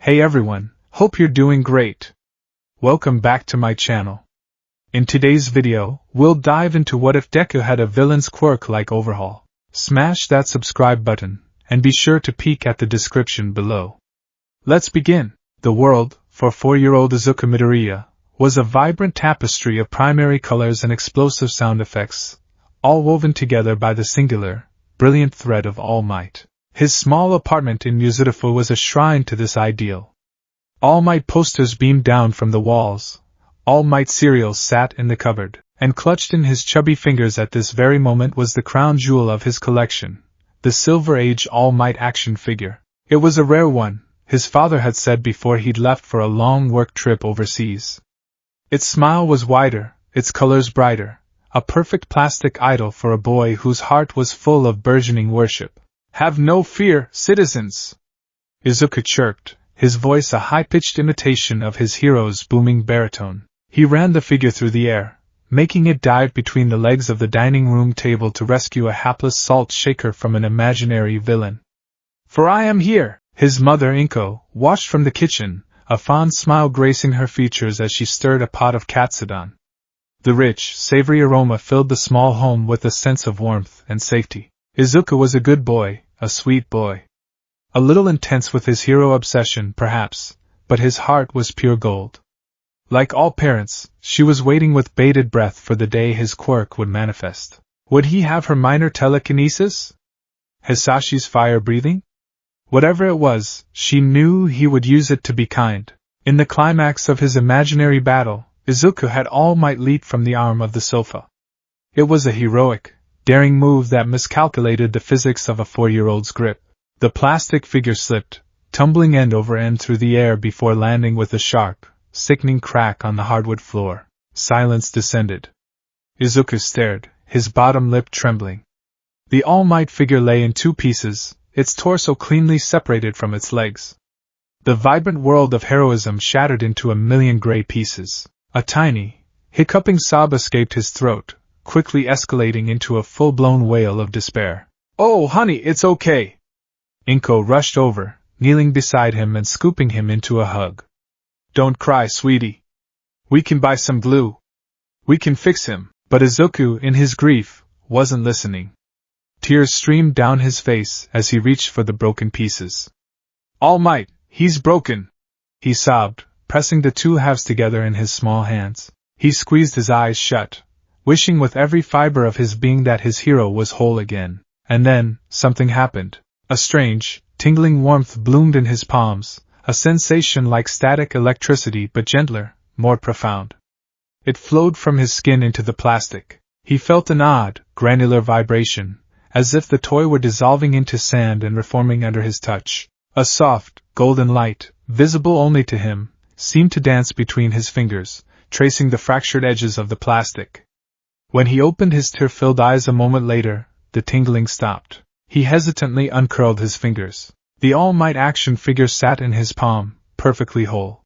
Hey everyone, hope you're doing great. Welcome back to my channel. In today's video, we'll dive into what if Deku had a villain's quirk like Overhaul. Smash that subscribe button, and be sure to peek at the description below. Let's begin. The world, for 4-year-old Izuku Midoriya, was a vibrant tapestry of primary colors and explosive sound effects, all woven together by the singular, brilliant thread of All Might. His small apartment in Muzidafu was a shrine to this ideal. All Might posters beamed down from the walls, All Might cereals sat in the cupboard, and clutched in his chubby fingers at this very moment was the crown jewel of his collection, the Silver Age All Might action figure. It was a rare one, his father had said before he'd left for a long work trip overseas. Its smile was wider, its colors brighter, a perfect plastic idol for a boy whose heart was full of burgeoning worship. "Have no fear, citizens!" Izuku chirped, his voice a high-pitched imitation of his hero's booming baritone. He ran the figure through the air, making it dive between the legs of the dining room table to rescue a hapless salt shaker from an imaginary villain. "For I am here!" His mother Inko watched from the kitchen, a fond smile gracing her features as she stirred a pot of katsudon. The rich, savory aroma filled the small home with a sense of warmth and safety. Izuku was a good boy, a sweet boy. A little intense with his hero obsession, perhaps, but his heart was pure gold. Like all parents, she was waiting with bated breath for the day his quirk would manifest. Would he have her minor telekinesis? Hisashi's fire breathing? Whatever it was, she knew he would use it to be kind. In the climax of his imaginary battle, Izuku had All Might leap from the arm of the sofa. It was a heroic, daring move that miscalculated the physics of a 4-year-old's grip. The plastic figure slipped, tumbling end over end through the air before landing with a sharp, sickening crack on the hardwood floor. Silence descended. Izuku stared, his bottom lip trembling. The All Might figure lay in two pieces, its torso cleanly separated from its legs. The vibrant world of heroism shattered into a million gray pieces. A tiny, hiccuping sob escaped his throat, quickly escalating into a full-blown wail of despair. "Oh, honey, it's okay!" Inko rushed over, kneeling beside him and scooping him into a hug. "Don't cry, sweetie. We can buy some glue. We can fix him." But Izuku, in his grief, wasn't listening. Tears streamed down his face as he reached for the broken pieces. "All Might, he's broken!" he sobbed, pressing the two halves together in his small hands. He squeezed his eyes shut, wishing with every fiber of his being that his hero was whole again. And then, something happened. A strange, tingling warmth bloomed in his palms, a sensation like static electricity but gentler, more profound. It flowed from his skin into the plastic. He felt an odd, granular vibration, as if the toy were dissolving into sand and reforming under his touch. A soft, golden light, visible only to him, seemed to dance between his fingers, tracing the fractured edges of the plastic. When he opened his tear-filled eyes a moment later, the tingling stopped. He hesitantly uncurled his fingers. The All Might action figure sat in his palm, perfectly whole.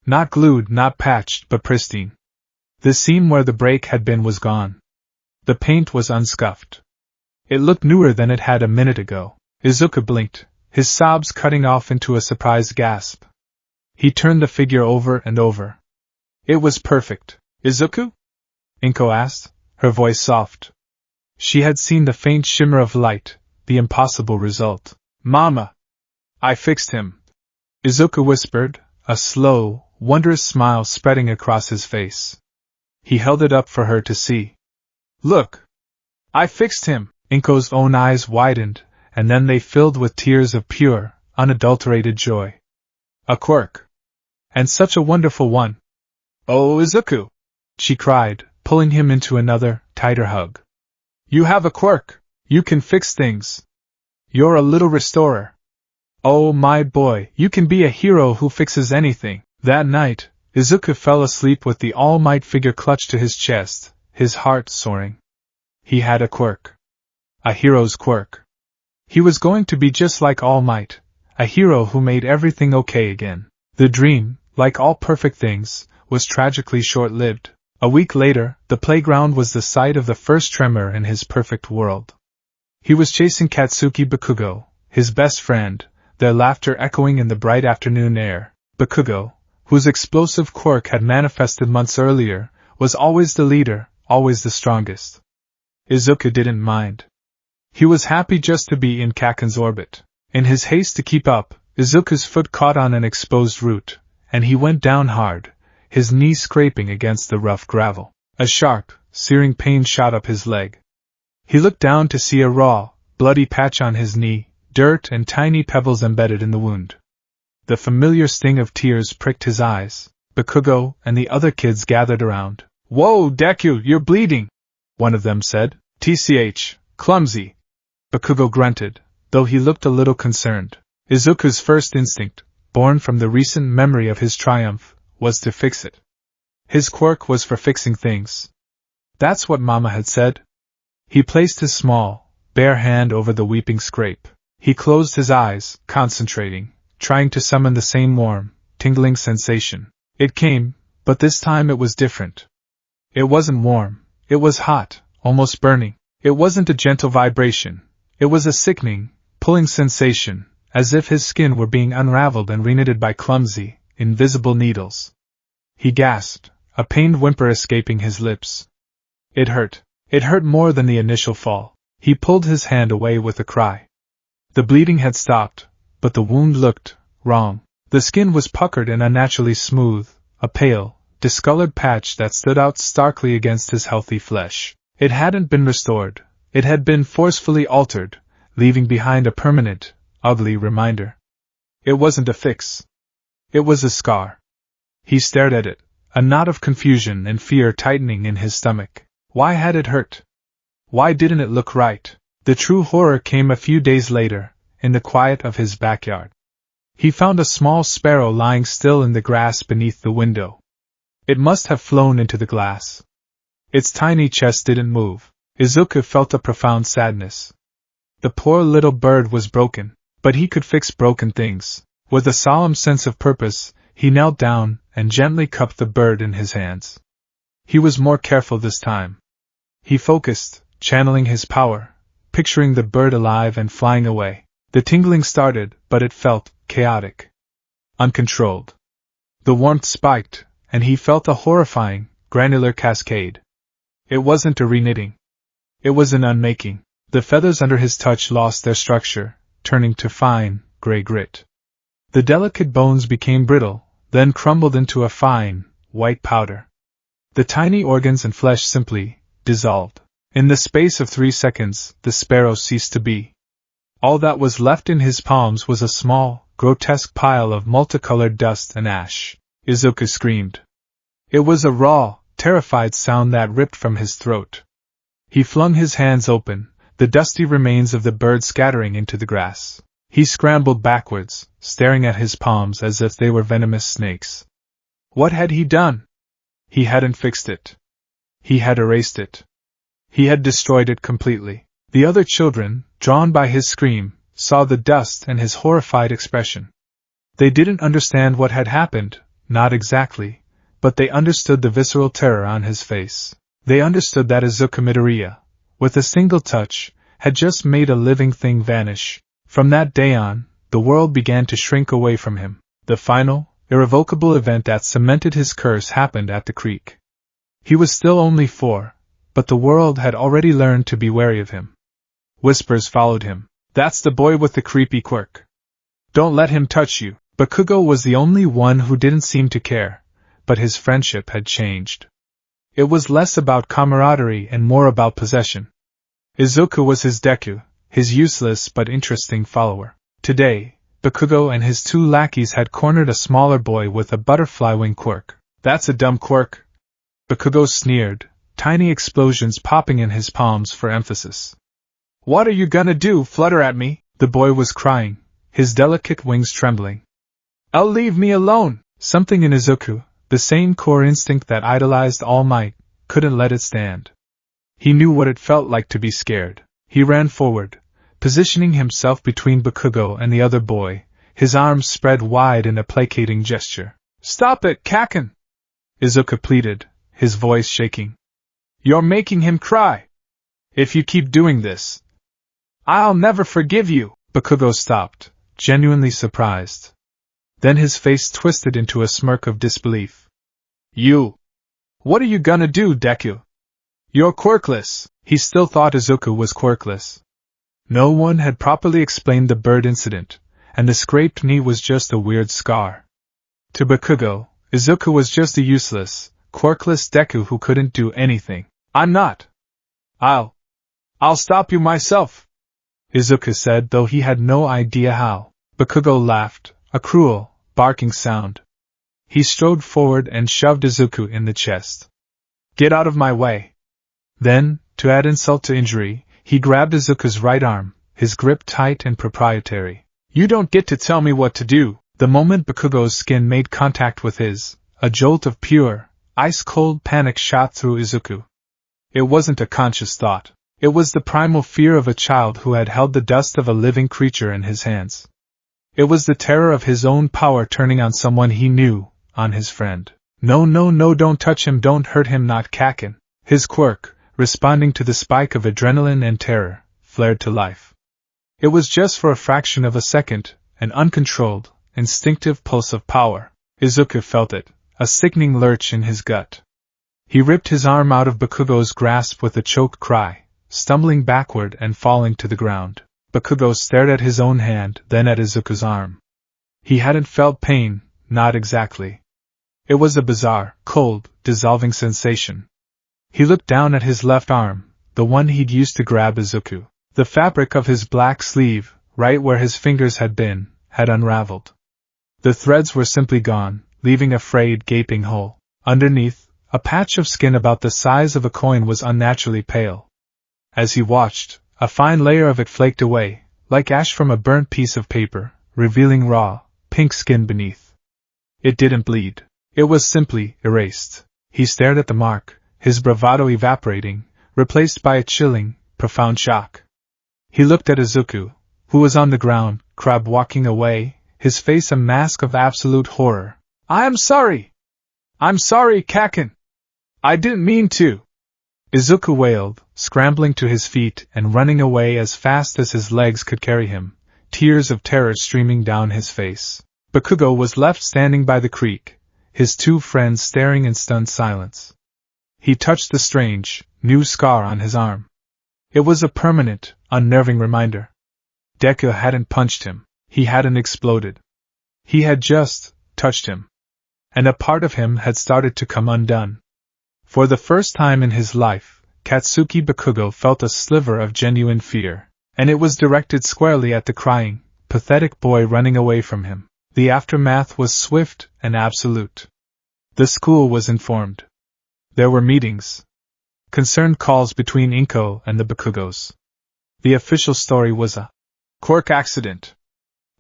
Not glued, not patched, but pristine. The seam where the break had been was gone. The paint was unscuffed. It looked newer than it had a minute ago. Izuku blinked, his sobs cutting off into a surprised gasp. He turned the figure over and over. It was perfect. "Izuku?" Inko asked, her voice soft. She had seen the faint shimmer of light, the impossible result. "Mama! I fixed him," Izuku whispered, a slow, wondrous smile spreading across his face. He held it up for her to see. "Look! I fixed him!" Inko's own eyes widened, and then they filled with tears of pure, unadulterated joy. "A quirk! And such a wonderful one! Oh, Izuku!" she cried, pulling him into another, tighter hug. "You have a quirk! You can fix things! You're a little restorer! Oh, my boy, you can be a hero who fixes anything!" That night, Izuku fell asleep with the All Might figure clutched to his chest, his heart soaring. He had a quirk. A hero's quirk. He was going to be just like All Might, a hero who made everything okay again. The dream, like all perfect things, was tragically short-lived. A week later, the playground was the site of the first tremor in his perfect world. He was chasing Katsuki Bakugo, his best friend, their laughter echoing in the bright afternoon air. Bakugo, whose explosive quirk had manifested months earlier, was always the leader, always the strongest. Izuku didn't mind. He was happy just to be in Kaken's orbit. In his haste to keep up, Izuku's foot caught on an exposed root, and he went down hard, his knee scraping against the rough gravel. A sharp, searing pain shot up his leg. He looked down to see a raw, bloody patch on his knee, dirt and tiny pebbles embedded in the wound. The familiar sting of tears pricked his eyes. Bakugo and the other kids gathered around. "Whoa, Deku, you're bleeding!" one of them said. "TCH, clumsy!" Bakugo grunted, though he looked a little concerned. Izuku's first instinct, born from the recent memory of his triumph, was to fix it. His quirk was for fixing things. That's what Mama had said. He placed his small, bare hand over the weeping scrape. He closed his eyes, concentrating, trying to summon the same warm, tingling sensation. It came, but this time it was different. It wasn't warm, it was hot, almost burning. It wasn't a gentle vibration, it was a sickening, pulling sensation, as if his skin were being unraveled and reknitted by clumsy, invisible needles. He gasped, a pained whimper escaping his lips. It hurt. It hurt more than the initial fall. He pulled his hand away with a cry. The bleeding had stopped, but the wound looked wrong. The skin was puckered and unnaturally smooth, a pale, discolored patch that stood out starkly against his healthy flesh. It hadn't been restored, it had been forcefully altered, leaving behind a permanent, ugly reminder. It wasn't a fix. It was a scar. He stared at it, a knot of confusion and fear tightening in his stomach. Why had it hurt? Why didn't it look right? The true horror came a few days later, in the quiet of his backyard. He found a small sparrow lying still in the grass beneath the window. It must have flown into the glass. Its tiny chest didn't move. Izuku felt a profound sadness. The poor little bird was broken, but he could fix broken things. With a solemn sense of purpose, he knelt down and gently cupped the bird in his hands. He was more careful this time. He focused, channeling his power, picturing the bird alive and flying away. The tingling started, but it felt chaotic, uncontrolled. The warmth spiked, and he felt a horrifying, granular cascade. It wasn't a reknitting. It was an unmaking. The feathers under his touch lost their structure, turning to fine, gray grit. The delicate bones became brittle, then crumbled into a fine, white powder. The tiny organs and flesh simply dissolved. In the space of 3 seconds, the sparrow ceased to be. All that was left in his palms was a small, grotesque pile of multicolored dust and ash. Izuku screamed. It was a raw, terrified sound that ripped from his throat. He flung his hands open, the dusty remains of the bird scattering into the grass. He scrambled backwards, staring at his palms as if they were venomous snakes. What had he done? He hadn't fixed it. He had erased it. He had destroyed it completely. The other children, drawn by his scream, saw the dust and his horrified expression. They didn't understand what had happened, not exactly, but they understood the visceral terror on his face. They understood that Izuku Midoriya, with a single touch, had just made a living thing vanish. From that day on, the world began to shrink away from him. The final, irrevocable event that cemented his curse happened at the creek. He was still only 4, but the world had already learned to be wary of him. Whispers followed him. That's the boy with the creepy quirk. Don't let him touch you. Bakugo was the only one who didn't seem to care, but his friendship had changed. It was less about camaraderie and more about possession. Izuku was his Deku, his useless but interesting follower. Today, Bakugo and his 2 lackeys had cornered a smaller boy with a butterfly wing quirk. That's a dumb quirk. Bakugo sneered, tiny explosions popping in his palms for emphasis. What are you gonna do, flutter at me? The boy was crying, his delicate wings trembling. I'll leave me alone! Something in Izuku, the same core instinct that idolized All Might, couldn't let it stand. He knew what it felt like to be scared. He ran forward, positioning himself between Bakugo and the other boy, his arms spread wide in a placating gesture. Stop it, Kaken! Izuku pleaded, his voice shaking. You're making him cry. If you keep doing this, I'll never forgive you. Bakugo stopped, genuinely surprised. Then his face twisted into a smirk of disbelief. You! What are you gonna do, Deku? You're quirkless! He still thought Izuku was quirkless. No one had properly explained the bird incident, and the scraped knee was just a weird scar. To Bakugo, Izuku was just a useless, quirkless Deku who couldn't do anything. I'm not! I'll stop you myself! Izuku said, though he had no idea how. Bakugo laughed, a cruel, barking sound. He strode forward and shoved Izuku in the chest. Get out of my way! Then, to add insult to injury, he grabbed Izuku's right arm, his grip tight and proprietary. You don't get to tell me what to do! The moment Bakugo's skin made contact with his, a jolt of pure, ice-cold panic shot through Izuku. It wasn't a conscious thought. It was the primal fear of a child who had held the dust of a living creature in his hands. It was the terror of his own power turning on someone he knew, on his friend. No, don't touch him, don't hurt him, not Kakin. His quirk, responding to the spike of adrenaline and terror, flared to life. It was just for a fraction of a second, an uncontrolled, instinctive pulse of power. Izuku felt it, a sickening lurch in his gut. He ripped his arm out of Bakugo's grasp with a choked cry, stumbling backward and falling to the ground. Bakugo stared at his own hand, then at Izuku's arm. He hadn't felt pain, not exactly. It was a bizarre, cold, dissolving sensation. He looked down at his left arm, the one he'd used to grab Izuku. The fabric of his black sleeve, right where his fingers had been, had unraveled. The threads were simply gone, leaving a frayed, gaping hole. Underneath, a patch of skin about the size of a coin was unnaturally pale. As he watched, a fine layer of it flaked away, like ash from a burnt piece of paper, revealing raw, pink skin beneath. It didn't bleed. It was simply erased. He stared at the mark, his bravado evaporating, replaced by a chilling, profound shock. He looked at Izuku, who was on the ground, crab walking away, his face a mask of absolute horror. I'm sorry, Kakin. I didn't mean to. Izuku wailed, scrambling to his feet and running away as fast as his legs could carry him, tears of terror streaming down his face. Bakugo was left standing by the creek, his two friends staring in stunned silence. He touched the strange, new scar on his arm. It was a permanent, unnerving reminder. Deku hadn't punched him, he hadn't exploded. He had just touched him. And a part of him had started to come undone. For the first time in his life, Katsuki Bakugo felt a sliver of genuine fear, and it was directed squarely at the crying, pathetic boy running away from him. The aftermath was swift and absolute. The school was informed. There were meetings. Concerned calls between Inko and the Bakugos. The official story was a quirk accident.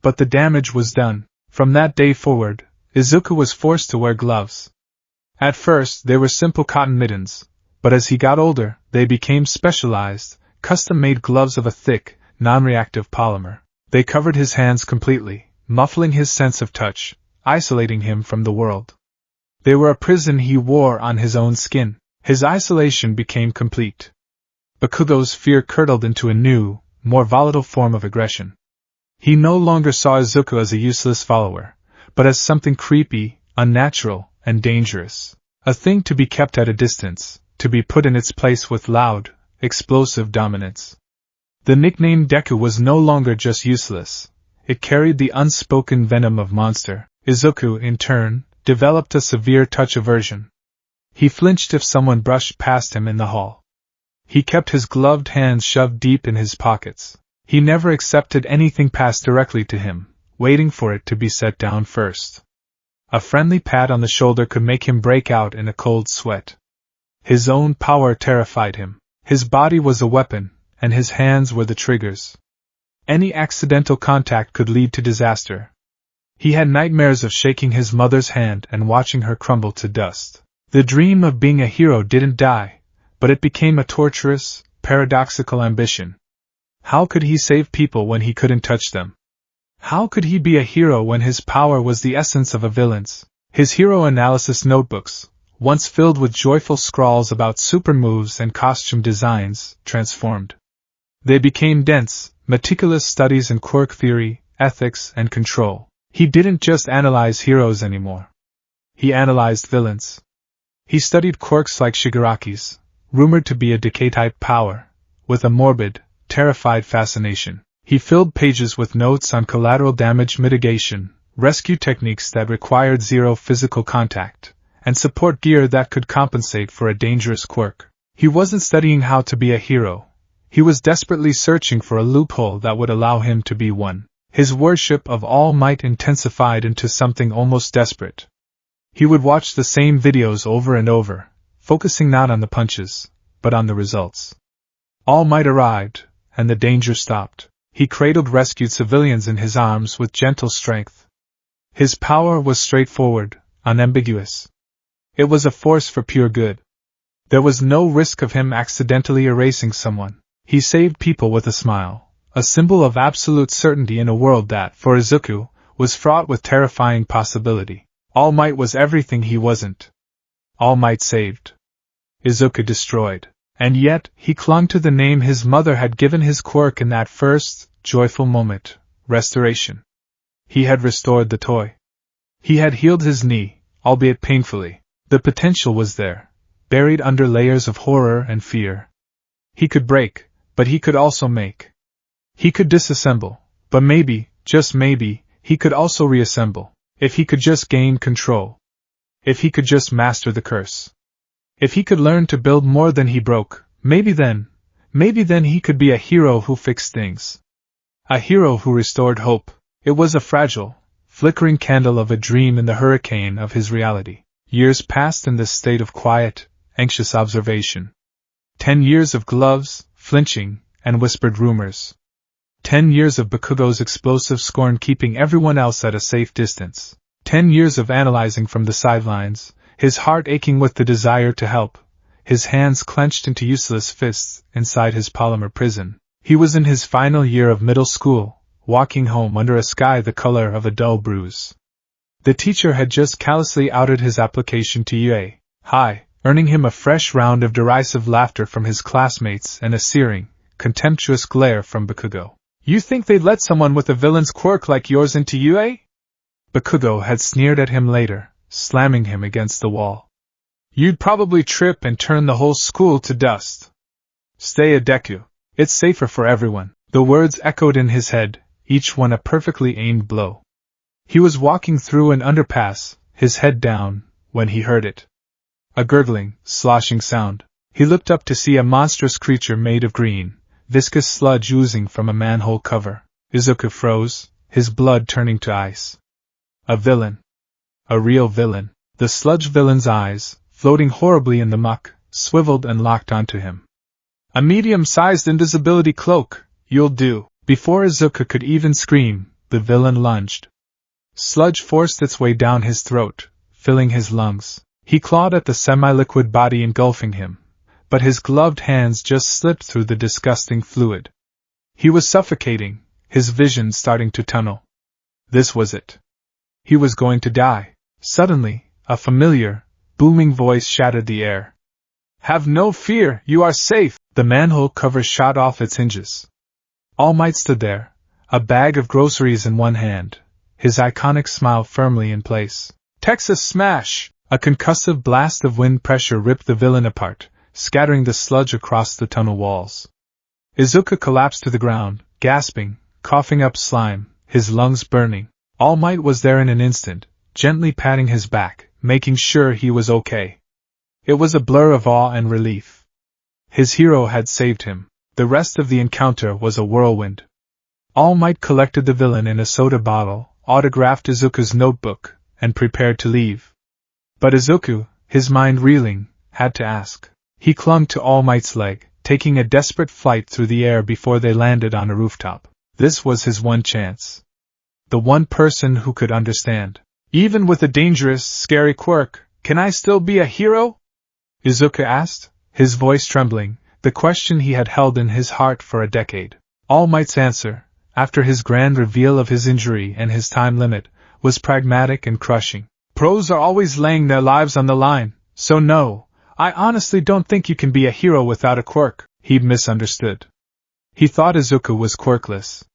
But the damage was done. From that day forward, Izuku was forced to wear gloves. At first, they were simple cotton mittens, but as he got older, they became specialized, custom-made gloves of a thick, non-reactive polymer. They covered his hands completely, muffling his sense of touch, isolating him from the world. They were a prison he wore on his own skin. His isolation became complete. Bakugo's fear curdled into a new, more volatile form of aggression. He no longer saw Izuku as a useless follower, but as something creepy, unnatural, and dangerous. A thing to be kept at a distance, to be put in its place with loud, explosive dominance. The nickname Deku was no longer just useless. It carried the unspoken venom of monster. Izuku, in turn, developed a severe touch aversion. He flinched if someone brushed past him in the hall. He kept his gloved hands shoved deep in his pockets. He never accepted anything passed directly to him, waiting for it to be set down first. A friendly pat on the shoulder could make him break out in a cold sweat. His own power terrified him. His body was a weapon, and his hands were the triggers. Any accidental contact could lead to disaster. He had nightmares of shaking his mother's hand and watching her crumble to dust. The dream of being a hero didn't die, but it became a torturous, paradoxical ambition. How could he save people when he couldn't touch them? How could he be a hero when his power was the essence of a villain's? His hero analysis notebooks, once filled with joyful scrawls about super moves and costume designs, transformed. They became dense, meticulous studies in quirk theory, ethics, and control. He didn't just analyze heroes anymore. He analyzed villains. He studied quirks like Shigaraki's, rumored to be a decay-type power, with a morbid, terrified fascination. He filled pages with notes on collateral damage mitigation, rescue techniques that required zero physical contact, and support gear that could compensate for a dangerous quirk. He wasn't studying how to be a hero. He was desperately searching for a loophole that would allow him to be one. His worship of All Might intensified into something almost desperate. He would watch the same videos over and over, focusing not on the punches, but on the results. All Might arrived, and the danger stopped. He cradled rescued civilians in his arms with gentle strength. His power was straightforward, unambiguous. It was a force for pure good. There was no risk of him accidentally erasing someone. He saved people with a smile, a symbol of absolute certainty in a world that, for Izuku, was fraught with terrifying possibility. All Might was everything he wasn't. All Might saved. Izuku destroyed. And yet, he clung to the name his mother had given his quirk in that first, joyful moment, restoration. He had restored the toy. He had healed his knee, albeit painfully. The potential was there, buried under layers of horror and fear. He could break, but he could also make. He could disassemble, but maybe, just maybe, he could also reassemble, if he could just gain control. If he could just master the curse. If he could learn to build more than he broke, maybe then he could be a hero who fixed things. A hero who restored hope. It was a fragile, flickering candle of a dream in the hurricane of his reality. Years passed in this state of quiet, anxious observation. 10 years of gloves, flinching, and whispered rumors. 10 years of Bakugo's explosive scorn keeping everyone else at a safe distance. 10 years of analyzing from the sidelines, his heart aching with the desire to help, his hands clenched into useless fists inside his polymer prison. He was in his final year of middle school, walking home under a sky the color of a dull bruise. The teacher had just callously outed his application to UA High, earning him a fresh round of derisive laughter from his classmates and a searing, contemptuous glare from Bakugo. "You think they'd let someone with a villain's quirk like yours into UA?" Bakugo had sneered at him later, slamming him against the wall. "You'd probably trip and turn the whole school to dust. Stay a Deku. It's safer for everyone." The words echoed in his head, each one a perfectly aimed blow. He was walking through an underpass, his head down, when he heard it. A gurgling, sloshing sound. He looked up to see a monstrous creature made of green, viscous sludge oozing from a manhole cover. Izuku froze, his blood turning to ice. A villain. A real villain. The sludge villain's eyes, floating horribly in the muck, swiveled and locked onto him. "A medium-sized invisibility cloak, you'll do." Before Izuku could even scream, the villain lunged. Sludge forced its way down his throat, filling his lungs. He clawed at the semi-liquid body engulfing him, but his gloved hands just slipped through the disgusting fluid. He was suffocating, his vision starting to tunnel. This was it. He was going to die. Suddenly, a familiar, booming voice shattered the air. "Have no fear, you are safe!" The manhole cover shot off its hinges. All Might stood there, a bag of groceries in one hand, his iconic smile firmly in place. Texas smash! A concussive blast of wind pressure ripped the villain apart, scattering the sludge across the tunnel walls. Izuku collapsed to the ground, gasping, coughing up slime, his lungs burning. All Might was there in an instant, gently patting his back, making sure he was okay. It was a blur of awe and relief. His hero had saved him. The rest of the encounter was a whirlwind. All Might collected the villain in a soda bottle, autographed Izuku's notebook, and prepared to leave. But Izuku, his mind reeling, had to ask. He clung to All Might's leg, taking a desperate flight through the air before they landed on a rooftop. This was his one chance. The one person who could understand. "Even with a dangerous, scary quirk, can I still be a hero?" Izuku asked, his voice trembling, the question he had held in his heart for a decade. All Might's answer, after his grand reveal of his injury and his time limit, was pragmatic and crushing. "Pros are always laying their lives on the line, so no, I honestly don't think you can be a hero without a quirk." He'd misunderstood. He thought Izuku was quirkless.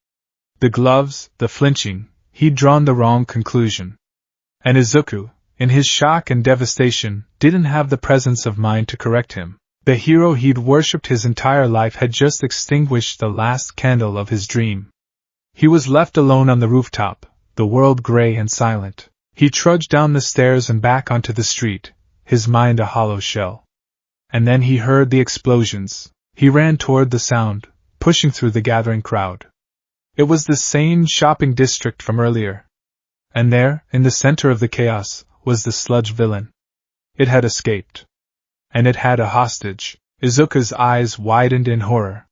The gloves, the flinching, he'd drawn the wrong conclusion. And Izuku, in his shock and devastation, didn't have the presence of mind to correct him. The hero he'd worshipped his entire life had just extinguished the last candle of his dream. He was left alone on the rooftop, the world gray and silent. He trudged down the stairs and back onto the street, his mind a hollow shell. And then he heard the explosions. He ran toward the sound, pushing through the gathering crowd. It was the same shopping district from earlier. And there, in the center of the chaos, was the sludge villain. It had escaped. And it had a hostage. Izuku's eyes widened in horror.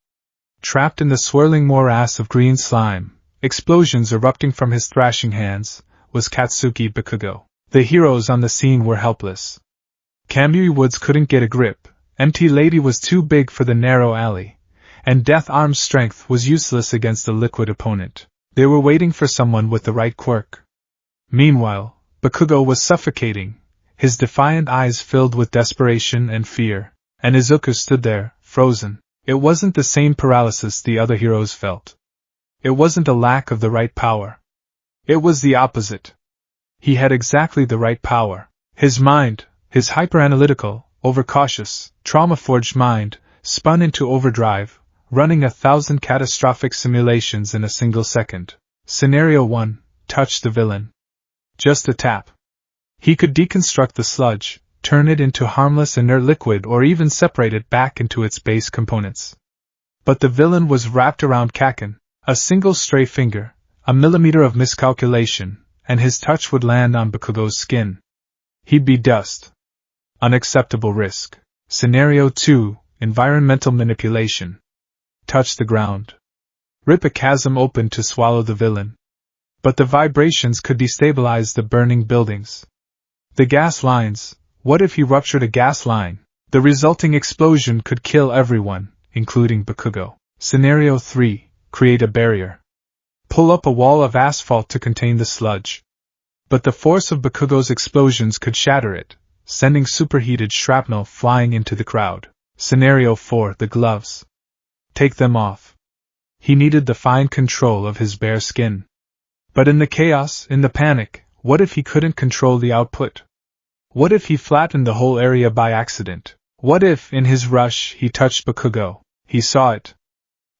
Trapped in the swirling morass of green slime, explosions erupting from his thrashing hands, was Katsuki Bakugo. The heroes on the scene were helpless. Kamui Woods couldn't get a grip, Empty Lady was too big for the narrow alley, and Death Arm's strength was useless against a liquid opponent. They were waiting for someone with the right quirk. Meanwhile, Bakugo was suffocating, his defiant eyes filled with desperation and fear, and Izuku stood there, frozen. It wasn't the same paralysis the other heroes felt. It wasn't a lack of the right power. It was the opposite. He had exactly the right power. His mind, his hyper-analytical, overcautious, trauma-forged mind, spun into overdrive, running 1,000 catastrophic simulations in a single second. Scenario 1, touch the villain. Just a tap. He could deconstruct the sludge, turn it into harmless inert liquid or even separate it back into its base components. But the villain was wrapped around Kaken. A single stray finger, a millimeter of miscalculation, and his touch would land on Bakugo's skin. He'd be dust. Unacceptable risk. Scenario 2, environmental manipulation. Touch the ground. Rip a chasm open to swallow the villain. But the vibrations could destabilize the burning buildings. The gas lines. What if he ruptured a gas line? The resulting explosion could kill everyone, including Bakugo. Scenario 3, create a barrier. Pull up a wall of asphalt to contain the sludge. But the force of Bakugo's explosions could shatter it, sending superheated shrapnel flying into the crowd. Scenario 4, the gloves. Take them off. He needed the fine control of his bare skin. But in the chaos, in the panic, what if he couldn't control the output? What if he flattened the whole area by accident? What if, in his rush, he touched Bakugo? He saw it.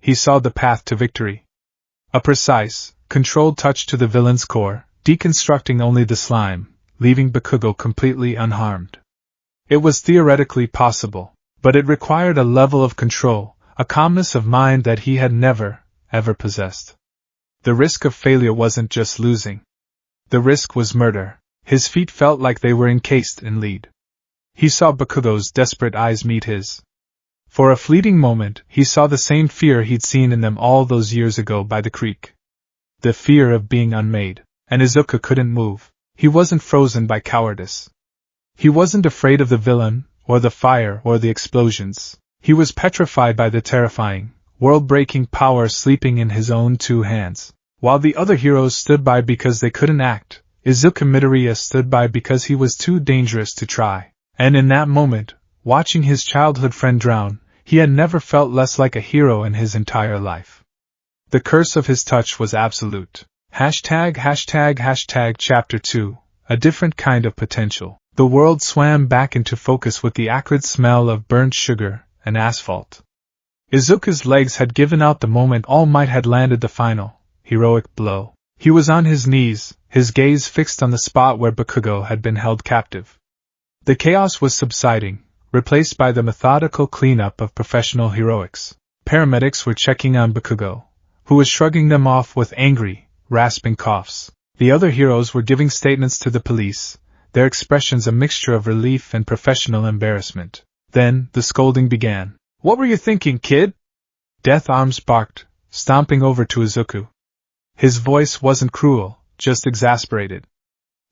He saw the path to victory. A precise, controlled touch to the villain's core, deconstructing only the slime, leaving Bakugo completely unharmed. It was theoretically possible, but it required a level of control, a calmness of mind that he had never, ever possessed. The risk of failure wasn't just losing. The risk was murder. His feet felt like they were encased in lead. He saw Bakugo's desperate eyes meet his. For a fleeting moment, he saw the same fear he'd seen in them all those years ago by the creek. The fear of being unmade. And Izuku couldn't move. He wasn't frozen by cowardice. He wasn't afraid of the villain, or the fire, or the explosions. He was petrified by the terrifying, world-breaking power sleeping in his own two hands. While the other heroes stood by because they couldn't act, Izuku Midoriya stood by because he was too dangerous to try. And in that moment, watching his childhood friend drown, he had never felt less like a hero in his entire life. The curse of his touch was absolute. Chapter 2, a different kind of potential. The world swam back into focus with the acrid smell of burnt sugar and asphalt. Izuku's legs had given out the moment All Might had landed the final, heroic blow. He was on his knees, his gaze fixed on the spot where Bakugo had been held captive. The chaos was subsiding, replaced by the methodical cleanup of professional heroics. Paramedics were checking on Bakugo, who was shrugging them off with angry, rasping coughs. The other heroes were giving statements to the police, their expressions a mixture of relief and professional embarrassment. Then, the scolding began. "What were you thinking, kid?" Death Arms barked, stomping over to Izuku. His voice wasn't cruel, just exasperated.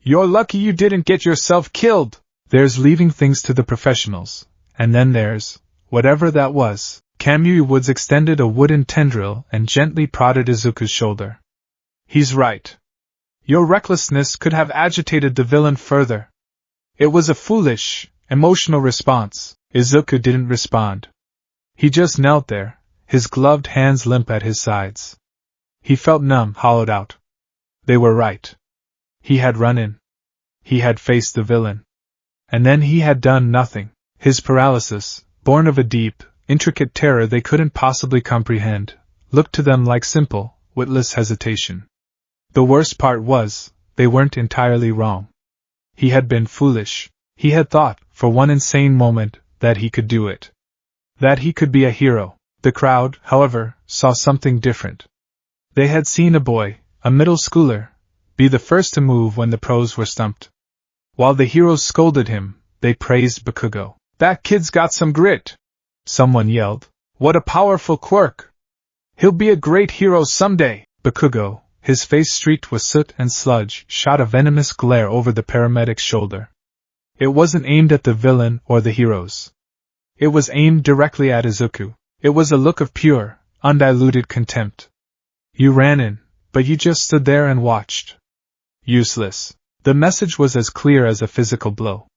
"You're lucky you didn't get yourself killed!" There's leaving things to the professionals, and then there's whatever that was. Kamui Woods extended a wooden tendril and gently prodded Izuku's shoulder. "He's right. Your recklessness could have agitated the villain further." It was a foolish, emotional response. Izuku didn't respond. He just knelt there, his gloved hands limp at his sides. He felt numb, hollowed out. They were right. He had run in. He had faced the villain. And then he had done nothing. His paralysis, born of a deep, intricate terror they couldn't possibly comprehend, looked to them like simple, witless hesitation. The worst part was, they weren't entirely wrong. He had been foolish. He had thought, for one insane moment, that he could do it. That he could be a hero. The crowd, however, saw something different. They had seen a boy, a middle schooler, be the first to move when the pros were stumped. While the heroes scolded him, they praised Bakugo. "That kid's got some grit," someone yelled. "What a powerful quirk! He'll be a great hero someday." Bakugo, his face streaked with soot and sludge, shot a venomous glare over the paramedic's shoulder. It wasn't aimed at the villain or the heroes. It was aimed directly at Izuku. It was a look of pure, undiluted contempt. "You ran in, but you just stood there and watched. Useless." The message was as clear as a physical blow.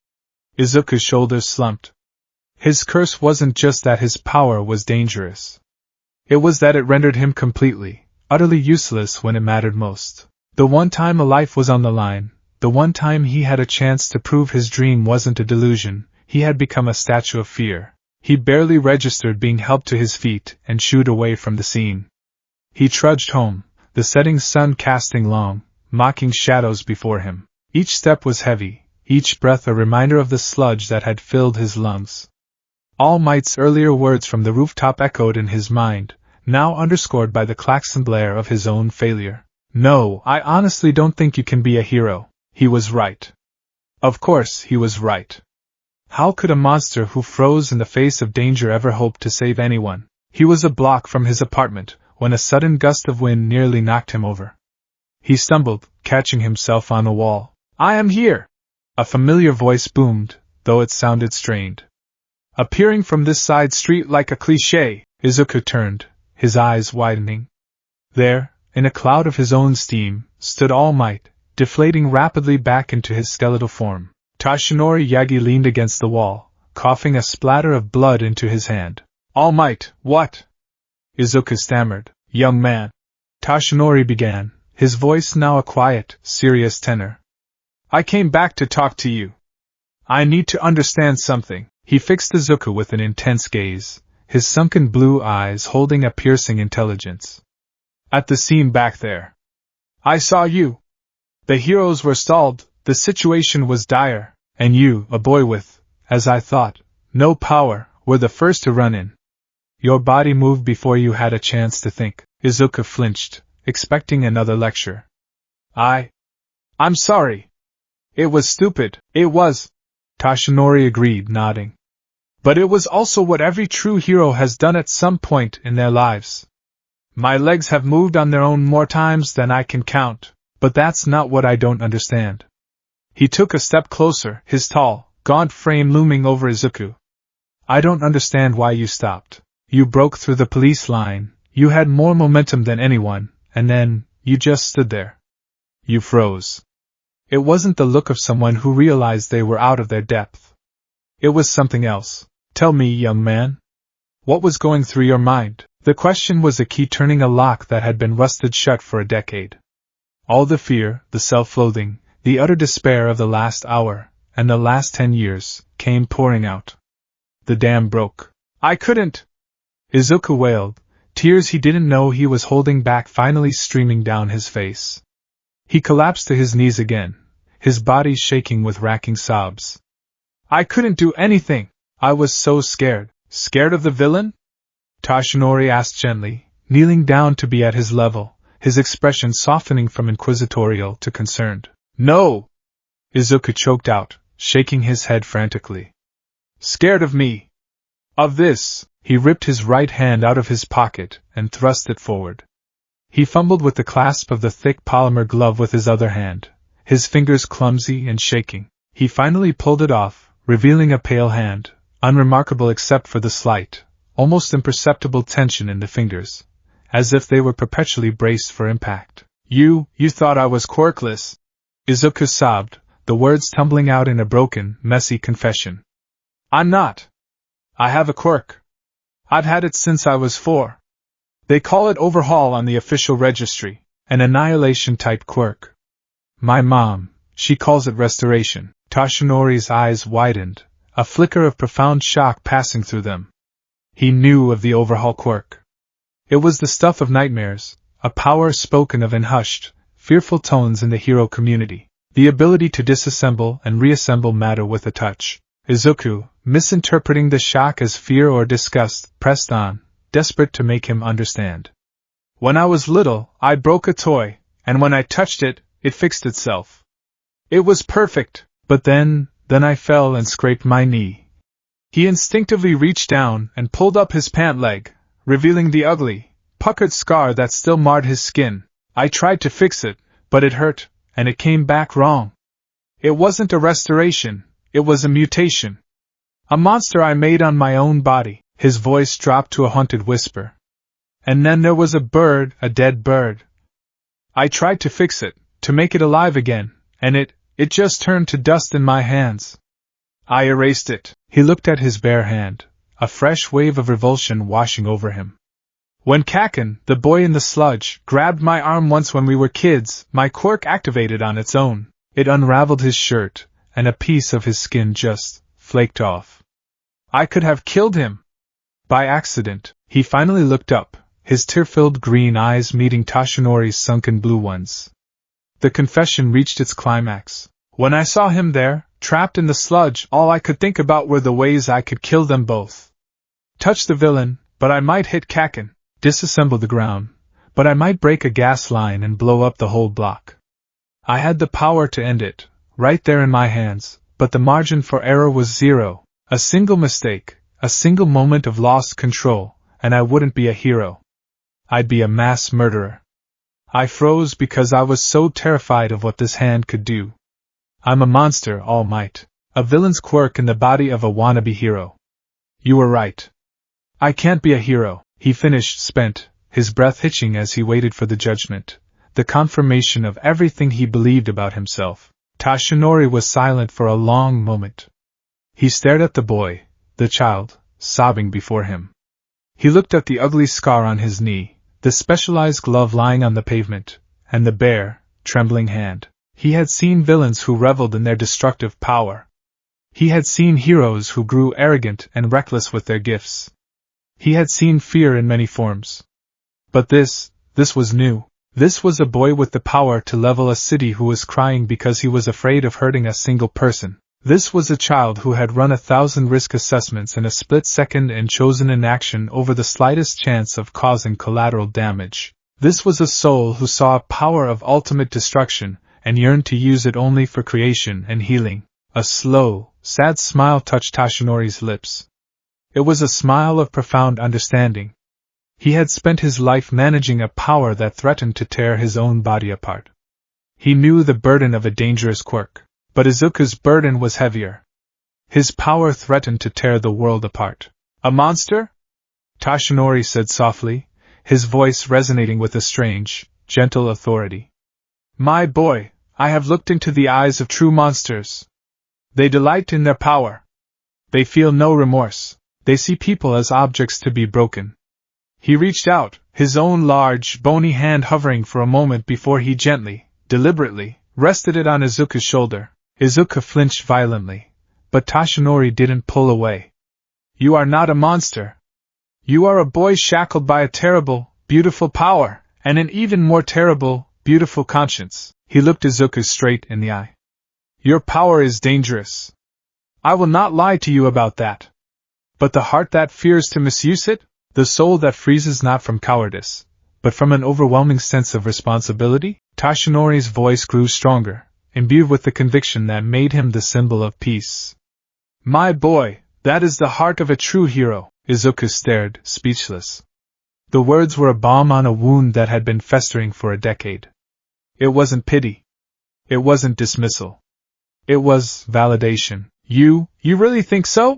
Izuku's shoulders slumped. His curse wasn't just that his power was dangerous. It was that it rendered him completely, utterly useless when it mattered most. The one time a life was on the line, the one time he had a chance to prove his dream wasn't a delusion, he had become a statue of fear. He barely registered being helped to his feet and shooed away from the scene. He trudged home, the setting sun casting long, mocking shadows before him. Each step was heavy, each breath a reminder of the sludge that had filled his lungs. All Might's earlier words from the rooftop echoed in his mind, now underscored by the klaxon blare of his own failure. "No, I honestly don't think you can be a hero." He was right. Of course he was right. How could a monster who froze in the face of danger ever hope to save anyone? He was a block from his apartment, when a sudden gust of wind nearly knocked him over. He stumbled, catching himself on a wall. "I am here!" A familiar voice boomed, though it sounded strained. Appearing from this side street like a cliché, Izuku turned, his eyes widening. There, in a cloud of his own steam, stood All Might, deflating rapidly back into his skeletal form. Toshinori Yagi leaned against the wall, coughing a splatter of blood into his hand. "All Might, what?" Izuku stammered. "Young man," Toshinori began, his voice now a quiet, serious tenor. "I came back to talk to you. I need to understand something." He fixed Izuku with an intense gaze, his sunken blue eyes holding a piercing intelligence. "At the scene back there. I saw you. The heroes were stalled, the situation was dire, and you, a boy with, as I thought, no power, were the first to run in. Your body moved before you had a chance to think." Izuku flinched, expecting another lecture. I'm sorry. It was stupid, it was," Toshinori agreed, nodding. "But it was also what every true hero has done at some point in their lives. My legs have moved on their own more times than I can count, but that's not what I don't understand." He took a step closer, his tall, gaunt frame looming over Izuku. "I don't understand why you stopped. You broke through the police line, you had more momentum than anyone, and then, you just stood there. You froze." It wasn't the look of someone who realized they were out of their depth. It was something else. "Tell me, young man. What was going through your mind?" The question was a key turning a lock that had been rusted shut for a decade. All the fear, the self-loathing, the utter despair of the last hour, and the last 10 years, came pouring out. The dam broke. "I couldn't!" Izuku wailed, tears he didn't know he was holding back finally streaming down his face. He collapsed to his knees again, his body shaking with racking sobs. "I couldn't do anything! I was so scared." "Scared of the villain?" Toshinori asked gently, kneeling down to be at his level, his expression softening from inquisitorial to concerned. "No!" Izuku choked out, shaking his head frantically. "Scared of me! Of this!" He ripped his right hand out of his pocket and thrust it forward. He fumbled with the clasp of the thick polymer glove with his other hand, his fingers clumsy and shaking. He finally pulled it off, revealing a pale hand, unremarkable except for the slight, almost imperceptible tension in the fingers, as if they were perpetually braced for impact. You thought I was quirkless," Izuku sobbed, the words tumbling out in a broken, messy confession. "I'm not. I have a quirk. I've had it since I was 4. They call it Overhaul on the official registry, an annihilation-type quirk. My mom, she calls it restoration. Tashinori's eyes widened, a flicker of profound shock passing through them. He knew of the Overhaul quirk. It was the stuff of nightmares, a power spoken of in hushed, fearful tones in the hero community, the ability to disassemble and reassemble matter with a touch. Izuku, misinterpreting the shock as fear or disgust, pressed on, desperate to make him understand. When I was little, I broke a toy, and when I touched it, it fixed itself. It was perfect, but then I fell and scraped my knee. He instinctively reached down and pulled up his pant leg, revealing the ugly, puckered scar that still marred his skin. I tried to fix it, but it hurt, and it came back wrong. It wasn't a restoration, it was a mutation. A monster I made on my own body. His voice dropped to a haunted whisper. And then there was a bird, a dead bird. I tried to fix it, to make it alive again, and it just turned to dust in my hands. I erased it. He looked at his bare hand, a fresh wave of revulsion washing over him. When Kaken, the boy in the sludge, grabbed my arm once when we were kids, my quirk activated on its own. It unraveled his shirt, and a piece of his skin just flaked off. I could have killed him. By accident, he finally looked up, his tear-filled green eyes meeting Tashinori's sunken blue ones. The confession reached its climax. When I saw him there, trapped in the sludge, all I could think about were the ways I could kill them both. Touch the villain, but I might hit Kaken. Disassemble the ground, but I might break a gas line and blow up the whole block. I had the power to end it, right there in my hands, but the margin for error was zero. A single mistake, a single moment of lost control, and I wouldn't be a hero. I'd be a mass murderer. I froze because I was so terrified of what this hand could do. I'm a monster, All Might, a villain's quirk in the body of a wannabe hero. You were right. I can't be a hero, he finished, spent, his breath hitching as he waited for the judgment, the confirmation of everything he believed about himself. Tashinori was silent for a long moment. He stared at the boy, the child, sobbing before him. He looked at the ugly scar on his knee, the specialized glove lying on the pavement, and the bare, trembling hand. He had seen villains who reveled in their destructive power. He had seen heroes who grew arrogant and reckless with their gifts. He had seen fear in many forms. But this was new. This was a boy with the power to level a city who was crying because he was afraid of hurting a single person. This was a child who had run 1,000 risk assessments in a split second and chosen inaction over the slightest chance of causing collateral damage. This was a soul who saw a power of ultimate destruction and yearned to use it only for creation and healing. A slow, sad smile touched Tashinori's lips. It was a smile of profound understanding. He had spent his life managing a power that threatened to tear his own body apart. He knew the burden of a dangerous quirk. But Izuku's burden was heavier. His power threatened to tear the world apart. A monster? Tashinori said softly, his voice resonating with a strange, gentle authority. My boy, I have looked into the eyes of true monsters. They delight in their power. They feel no remorse. They see people as objects to be broken. He reached out, his own large, bony hand hovering for a moment before he gently, deliberately, rested it on Izuku's shoulder. Izuku flinched violently, but Tashinori didn't pull away. You are not a monster. You are a boy shackled by a terrible, beautiful power, and an even more terrible, beautiful conscience. He looked Izuku straight in the eye. Your power is dangerous. I will not lie to you about that. But the heart that fears to misuse it, the soul that freezes not from cowardice, but from an overwhelming sense of responsibility? Tashinori's voice grew stronger, imbued with the conviction that made him the symbol of peace. My boy, that is the heart of a true hero. Izuku stared, speechless. The words were a balm on a wound that had been festering for a decade. It wasn't pity. It wasn't dismissal. It was validation. You really think so?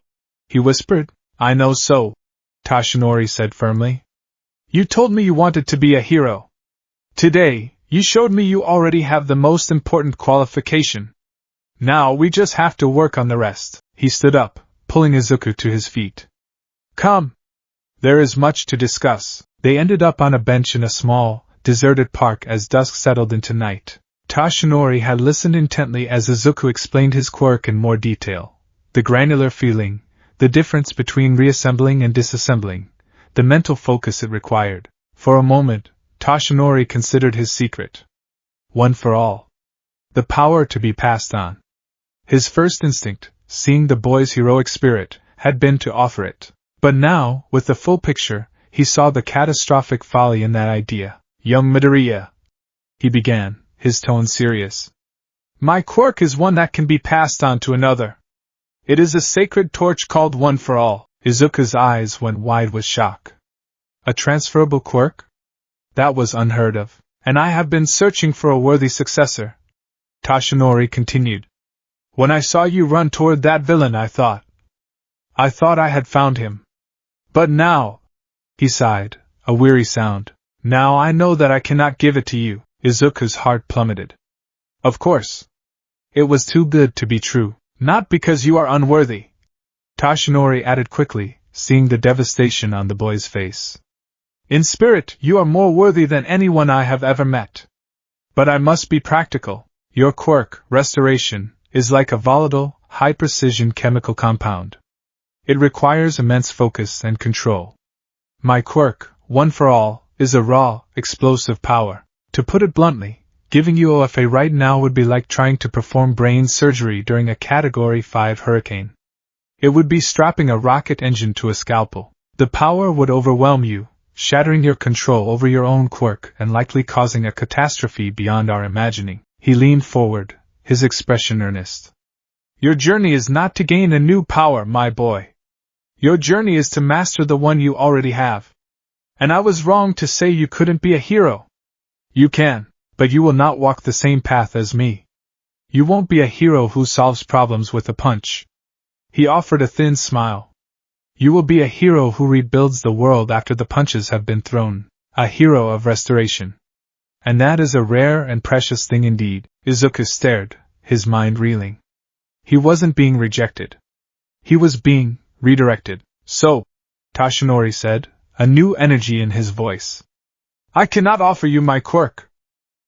He whispered. I know so, Tashinori said firmly. You told me you wanted to be a hero. Today, you showed me you already have the most important qualification. Now we just have to work on the rest. He stood up, pulling Izuku to his feet. Come. There is much to discuss. They ended up on a bench in a small, deserted park as dusk settled into night. Tashinori had listened intently as Izuku explained his quirk in more detail. The granular feeling, the difference between reassembling and disassembling, the mental focus it required. For a moment, Tashinori considered his secret. One for all. The power to be passed on. His first instinct, seeing the boy's heroic spirit, had been to offer it. But now, with the full picture, he saw the catastrophic folly in that idea. Young Midoriya, he began, his tone serious. My quirk is one that can be passed on to another. It is a sacred torch called One for All. Izuku's eyes went wide with shock. A transferable quirk? That was unheard of, and I have been searching for a worthy successor. Tashinori continued. When I saw you run toward that villain, I thought I had found him. But now, he sighed, a weary sound. Now I know that I cannot give it to you. Izuku's heart plummeted. Of course. It was too good to be true. Not because you are unworthy. Tashinori added quickly, seeing the devastation on the boy's face. In spirit, you are more worthy than anyone I have ever met. But I must be practical. Your quirk, restoration, is like a volatile, high-precision chemical compound. It requires immense focus and control. My quirk, One for All, is a raw, explosive power. To put it bluntly, giving you OFA right now would be like trying to perform brain surgery during a Category 5 hurricane. It would be strapping a rocket engine to a scalpel. The power would overwhelm you, shattering your control over your own quirk and likely causing a catastrophe beyond our imagining. He leaned forward, his expression earnest. Your journey is not to gain a new power, my boy. Your journey is to master the one you already have. And I was wrong to say you couldn't be a hero. You can, but you will not walk the same path as me. You won't be a hero who solves problems with a punch. He offered a thin smile. You will be a hero who rebuilds the world after the punches have been thrown, a hero of restoration. And that is a rare and precious thing indeed. Izuku stared, his mind reeling. He wasn't being rejected. He was being redirected. So, Tashinori said, a new energy in his voice. I cannot offer you my quirk.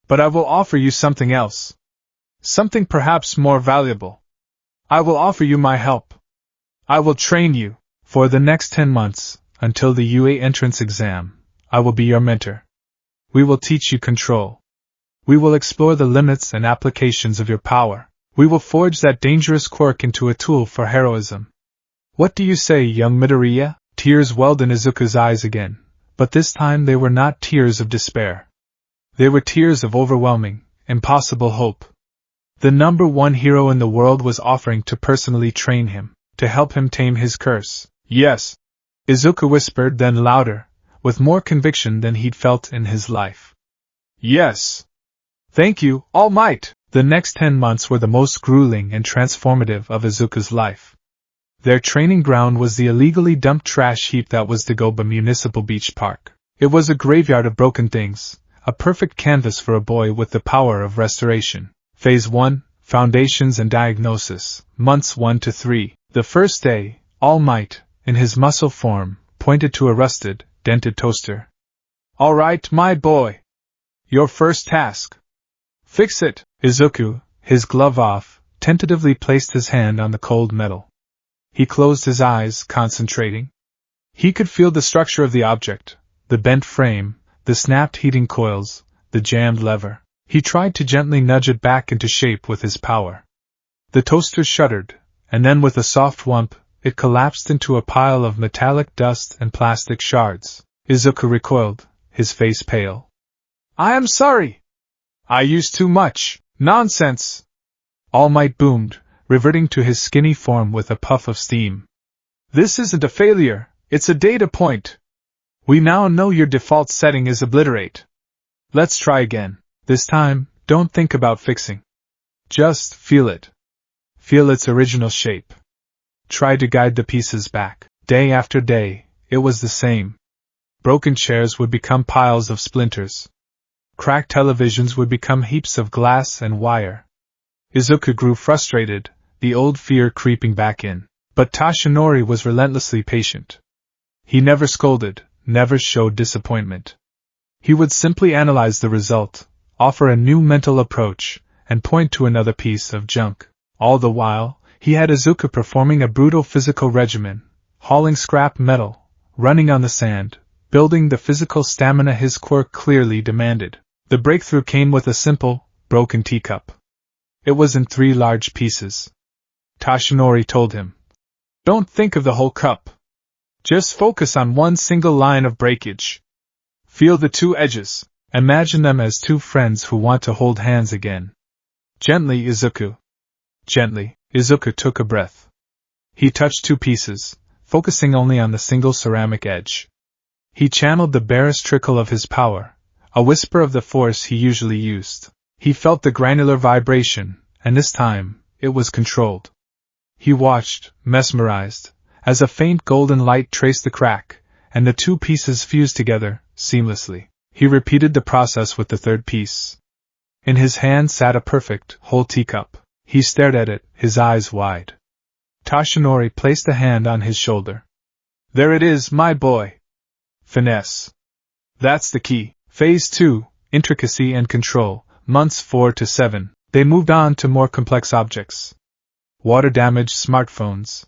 But I will offer you something else. Something perhaps more valuable. I will offer you my help. I will train you. For the next 10 months, until the UA entrance exam, I will be your mentor. We will teach you control. We will explore the limits and applications of your power. We will forge that dangerous quirk into a tool for heroism. What do you say, young Midoriya? Tears welled in Izuku's eyes again, but this time they were not tears of despair. They were tears of overwhelming, impossible hope. The number one hero in the world was offering to personally train him, to help him tame his curse. Yes, Izuku whispered, then louder, with more conviction than he'd felt in his life. Yes. Thank you, All Might. The next 10 months were the most grueling and transformative of Izuku's life. Their training ground was the illegally dumped trash heap that was the Goba Municipal Beach Park. It was a graveyard of broken things, a perfect canvas for a boy with the power of restoration. Phase 1, Foundations and Diagnosis, months 1 to 3. The first day, All Might, in his muscle form, pointed to a rusted, dented toaster. All right, my boy. Your first task. Fix it. Izuku, his glove off, tentatively placed his hand on the cold metal. He closed his eyes, concentrating. He could feel the structure of the object, the bent frame, the snapped heating coils, the jammed lever. He tried to gently nudge it back into shape with his power. The toaster shuddered, and then with a soft whump, it collapsed into a pile of metallic dust and plastic shards. Izuku recoiled, his face pale. I am sorry. I used too much. Nonsense. All Might boomed, reverting to his skinny form with a puff of steam. This isn't a failure, it's a data point. We now know your default setting is obliterate. Let's try again. This time, don't think about fixing. Just feel it. Feel its original shape. Try to guide the pieces back. Day after day, it was the same. Broken chairs would become piles of splinters. Cracked televisions would become heaps of glass and wire. Izuku grew frustrated, the old fear creeping back in. But Tashinori was relentlessly patient. He never scolded, never showed disappointment. He would simply analyze the result, offer a new mental approach, and point to another piece of junk. All the while, he had Izuku performing a brutal physical regimen, hauling scrap metal, running on the sand, building the physical stamina his quirk clearly demanded. The breakthrough came with a simple, broken teacup. It was in 3 large pieces. Toshinori told him, "Don't think of the whole cup. Just focus on one single line of breakage. Feel the 2 edges. Imagine them as 2 friends who want to hold hands again. Gently, Izuku." Gently, Izuku took a breath. He touched 2 pieces, focusing only on the single ceramic edge. He channeled the barest trickle of his power, a whisper of the force he usually used. He felt the granular vibration, and this time, it was controlled. He watched, mesmerized, as a faint golden light traced the crack, and the 2 pieces fused together, seamlessly. He repeated the process with the 3rd piece. In his hand sat a perfect, whole teacup. He stared at it, his eyes wide. Toshinori placed a hand on his shoulder. "There it is, my boy. Finesse. That's the key." Phase 2, Intricacy and Control, months 4 to 7. They moved on to more complex objects. Water-damaged smartphones.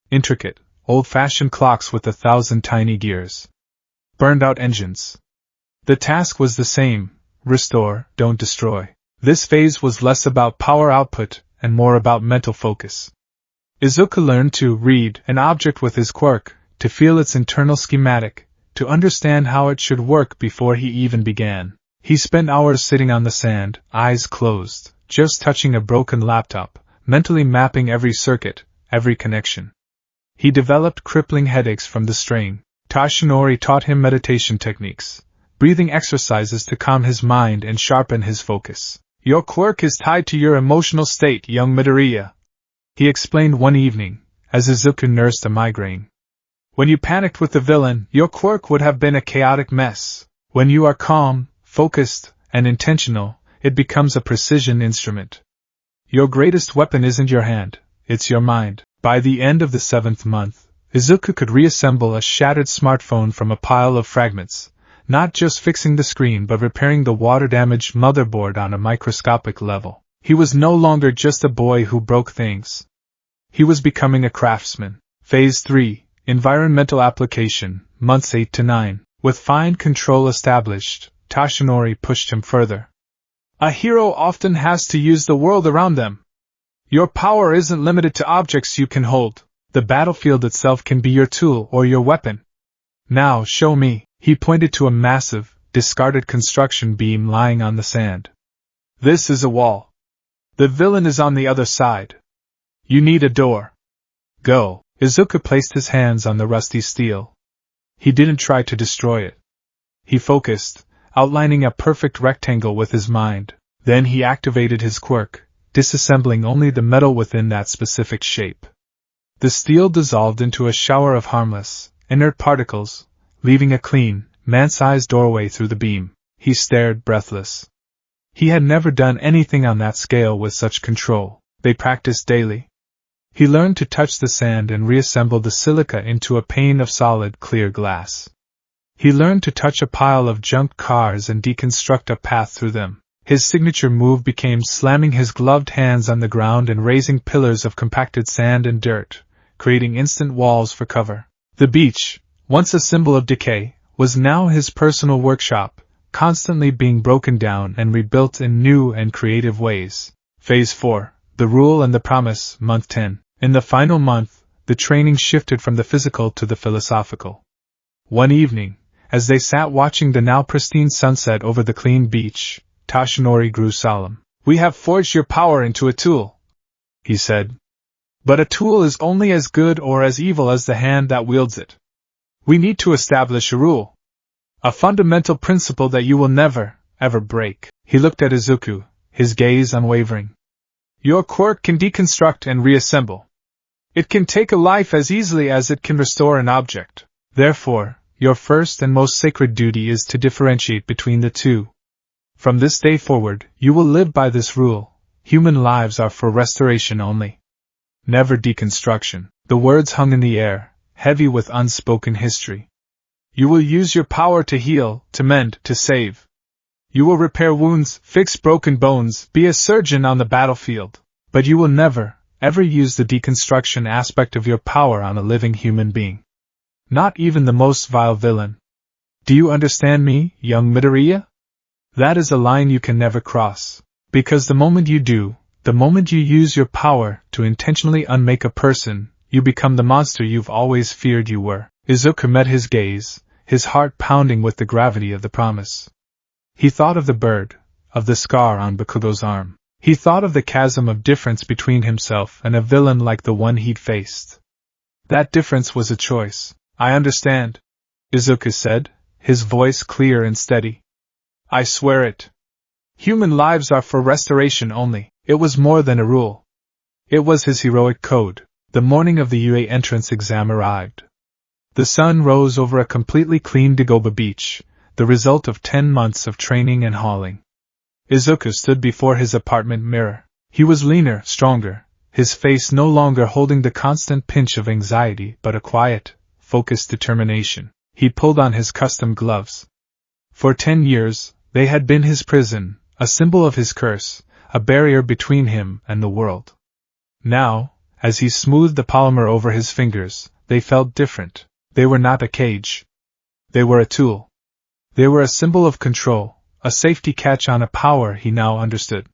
Intricate, old-fashioned clocks with 1,000 tiny gears. Burned-out engines. The task was the same: restore, don't destroy. This phase was less about power output and more about mental focus. Izuku learned to read an object with his quirk, to feel its internal schematic, to understand how it should work before he even began. He spent hours sitting on the sand, eyes closed, just touching a broken laptop, mentally mapping every circuit, every connection. He developed crippling headaches from the strain. Toshinori taught him meditation techniques, breathing exercises to calm his mind and sharpen his focus. "Your quirk is tied to your emotional state, young Midoriya," he explained one evening, as Izuku nursed a migraine. "When you panicked with the villain, your quirk would have been a chaotic mess. When you are calm, focused, and intentional, it becomes a precision instrument. Your greatest weapon isn't your hand, it's your mind." By the end of the 7th month, Izuku could reassemble a shattered smartphone from a pile of fragments, not just fixing the screen but repairing the water-damaged motherboard on a microscopic level. He was no longer just a boy who broke things. He was becoming a craftsman. Phase 3, Environmental Application, months 8 to 9. With fine control established, Toshinori pushed him further. "A hero often has to use the world around them. Your power isn't limited to objects you can hold. The battlefield itself can be your tool or your weapon. Now show me." He pointed to a massive, discarded construction beam lying on the sand. "This is a wall. The villain is on the other side. You need a door. Go." Izuku placed his hands on the rusty steel. He didn't try to destroy it. He focused, outlining a perfect rectangle with his mind. Then he activated his quirk, disassembling only the metal within that specific shape. The steel dissolved into a shower of harmless, inert particles, leaving a clean, man-sized doorway through the beam. He stared, breathless. He had never done anything on that scale with such control. They practiced daily. He learned to touch the sand and reassemble the silica into a pane of solid, clear glass. He learned to touch a pile of junked cars and deconstruct a path through them. His signature move became slamming his gloved hands on the ground and raising pillars of compacted sand and dirt, creating instant walls for cover. The beach, once a symbol of decay, was now his personal workshop, constantly being broken down and rebuilt in new and creative ways. Phase 4, The Rule and the Promise, month 10. In the final month, the training shifted from the physical to the philosophical. One evening, as they sat watching the now pristine sunset over the clean beach, Toshinori grew solemn. "We have forged your power into a tool," he said. "But a tool is only as good or as evil as the hand that wields it. We need to establish a rule. A fundamental principle that you will never, ever break." He looked at Izuku, his gaze unwavering. "Your quirk can deconstruct and reassemble. It can take a life as easily as it can restore an object. Therefore, your first and most sacred duty is to differentiate between the two. From this day forward, you will live by this rule. Human lives are for restoration only. Never deconstruction." The words hung in the air, heavy with unspoken history. You will use your power to heal, to mend, to save. You will repair wounds, fix broken bones, be a surgeon on the battlefield. But you will never, ever use the deconstruction aspect of your power on a living human being. Not even the most vile villain. Do you understand me, young Midoriya? That is a line you can never cross. Because the moment you do, the moment you use your power to intentionally unmake a person, you become the monster you've always feared you were. Izuku met his gaze, his heart pounding with the gravity of the promise. He thought of the bird, of the scar on Bakugo's arm. He thought of the chasm of difference between himself and a villain like the one he'd faced. That difference was a choice. I understand, Izuku said, his voice clear and steady. I swear it. Human lives are for restoration only. It was more than a rule. It was his heroic code. The morning of the UA entrance exam arrived. The sun rose over a completely clean Dagoba beach, the result of 10 months of training and hauling. Izuku stood before his apartment mirror. He was leaner, stronger, his face no longer holding the constant pinch of anxiety but a quiet, focused determination. He pulled on his custom gloves. For 10 years, they had been his prison, a symbol of his curse, a barrier between him and the world. Now, as he smoothed the polymer over his fingers, they felt different. They were not a cage. They were a tool. They were a symbol of control, a safety catch on a power he now understood.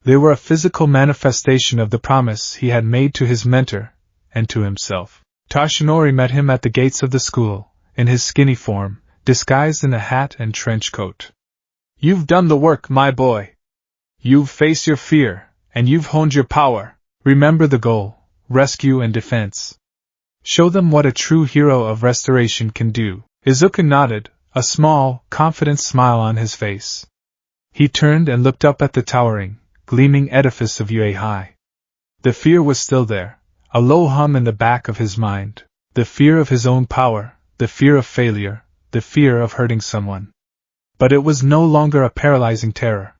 They were a physical manifestation of the promise he had made to his mentor, and to himself. Toshinori met him at the gates of the school, in his skinny form, disguised in a hat and trench coat. You've done the work, my boy. You've faced your fear, and you've honed your power. Remember the goal, rescue and defense. Show them what a true hero of restoration can do. Izuku nodded, a small, confident smile on his face. He turned and looked up at the towering, gleaming edifice of UA High. The fear was still there, a low hum in the back of his mind. The fear of his own power, the fear of failure, the fear of hurting someone. But it was no longer a paralyzing terror.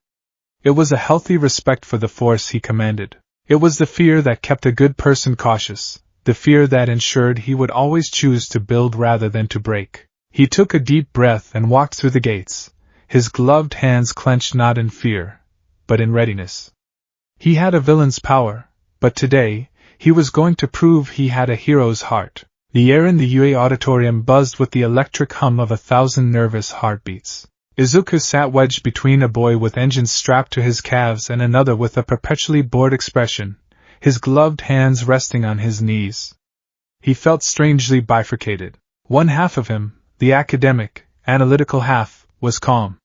It was a healthy respect for the force he commanded. It was the fear that kept a good person cautious, the fear that ensured he would always choose to build rather than to break. He took a deep breath and walked through the gates, his gloved hands clenched not in fear, but in readiness. He had a villain's power, but today, he was going to prove he had a hero's heart. The air in the UA auditorium buzzed with the electric hum of 1,000 nervous heartbeats. Izuku sat wedged between a boy with engines strapped to his calves and another with a perpetually bored expression, his gloved hands resting on his knees. He felt strangely bifurcated. One half of him, the academic, analytical half, was calm.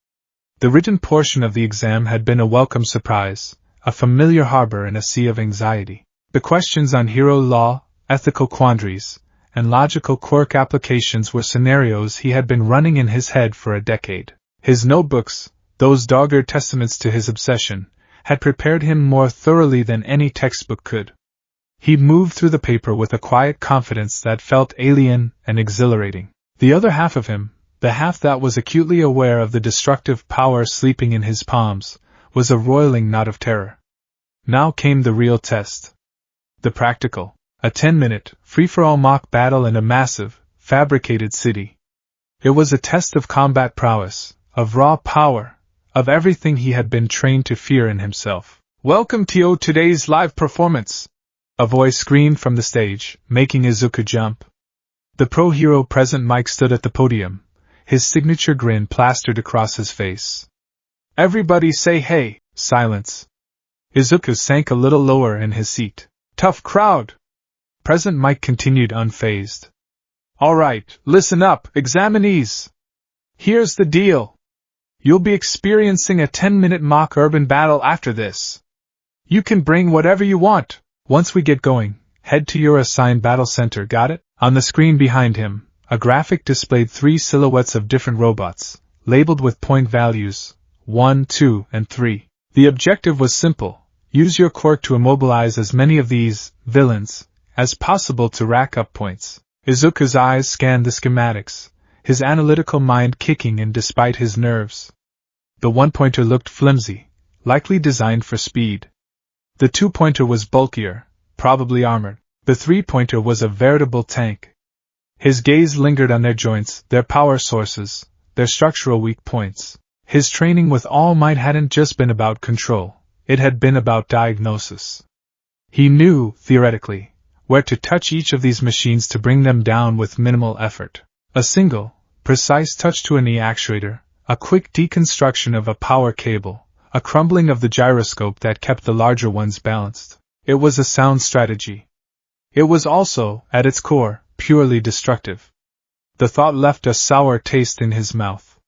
The written portion of the exam had been a welcome surprise, a familiar harbor in a sea of anxiety. The questions on hero law, ethical quandaries, and logical quirk applications were scenarios he had been running in his head for a decade. His notebooks, those dogged testaments to his obsession, had prepared him more thoroughly than any textbook could. He moved through the paper with a quiet confidence that felt alien and exhilarating. The other half of him, the half that was acutely aware of the destructive power sleeping in his palms, was a roiling knot of terror. Now came the real test. The practical. A 10-minute, free-for-all mock battle in a massive, fabricated city. It was a test of combat prowess, of raw power, of everything he had been trained to fear in himself. Welcome to today's live performance! A voice screamed from the stage, making Izuku jump. The pro-hero present Mike stood at the podium, his signature grin plastered across his face. Everybody say hey! Silence. Izuku sank a little lower in his seat. Tough crowd! Present Mike continued unfazed. Alright, listen up, examinees! Here's the deal. You'll be experiencing a 10-minute mock urban battle after this. You can bring whatever you want. Once we get going, head to your assigned battle center, got it? On the screen behind him, a graphic displayed 3 silhouettes of different robots, labeled with point values, 1, 2, and 3. The objective was simple. Use your quirk to immobilize as many of these villains as possible to rack up points. Izuku's eyes scanned the schematics, his analytical mind kicking in despite his nerves. The 1-pointer looked flimsy, likely designed for speed. The 2-pointer was bulkier, probably armored. The 3-pointer was a veritable tank. His gaze lingered on their joints, their power sources, their structural weak points. His training with All Might hadn't just been about control, it had been about diagnosis. He knew, theoretically, where to touch each of these machines to bring them down with minimal effort. A single, precise touch to a knee actuator, a quick deconstruction of a power cable, a crumbling of the gyroscope that kept the larger ones balanced. It was a sound strategy. It was also, at its core, purely destructive. The thought left a sour taste in his mouth.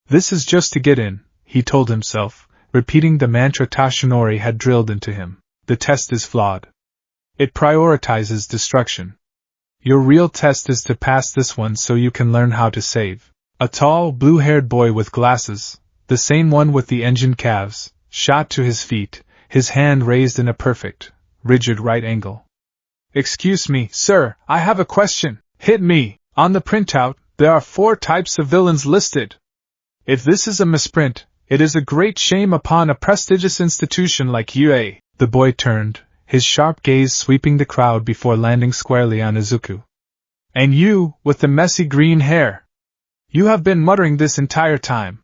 This is just to get in, he told himself, repeating the mantra Tashinori had drilled into him. The test is flawed. It prioritizes destruction. Your real test is to pass this one so you can learn how to save. A tall, blue-haired boy with glasses, the same one with the engine calves, shot to his feet, his hand raised in a perfect, rigid right angle. Excuse me, sir, I have a question. Hit me. On the printout, there are 4 types of villains listed. If this is a misprint, it is a great shame upon a prestigious institution like UA. The boy turned, his sharp gaze sweeping the crowd before landing squarely on Izuku. And you, with the messy green hair. You have been muttering this entire time.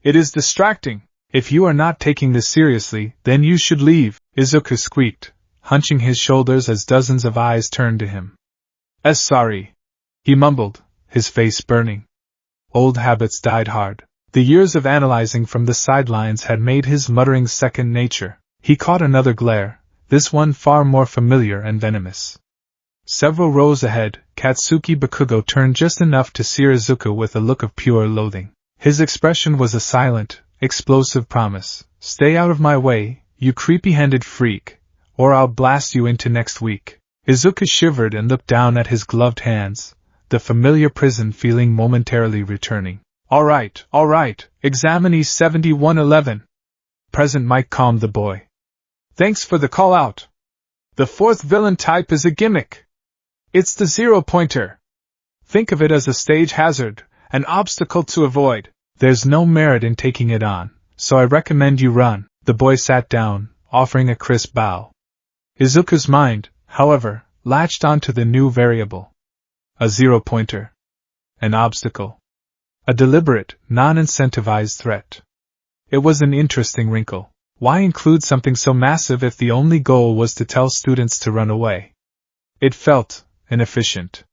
It is distracting. If you are not taking this seriously, then you should leave, Izuku squeaked, hunching his shoulders as dozens of eyes turned to him. Sorry, he mumbled, his face burning. Old habits died hard. The years of analyzing from the sidelines had made his muttering second nature. He caught another glare, this one far more familiar and venomous. Several rows ahead, Katsuki Bakugo turned just enough to sear Izuku with a look of pure loathing. His expression was a silent, explosive promise. Stay out of my way, you creepy-handed freak, or I'll blast you into next week. Izuku shivered and looked down at his gloved hands, the familiar prison feeling momentarily returning. All right, examinee 7111. Present Mike calmed the boy. Thanks for the call out. The 4th villain type is a gimmick. It's the 0-pointer. Think of it as a stage hazard, an obstacle to avoid. There's no merit in taking it on, so I recommend you run. The boy sat down, offering a crisp bow. Izuku's mind, however, latched onto the new variable. A 0-pointer. An obstacle. A deliberate, non-incentivized threat. It was an interesting wrinkle. Why include something so massive if the only goal was to tell students to run away? It felt inefficient.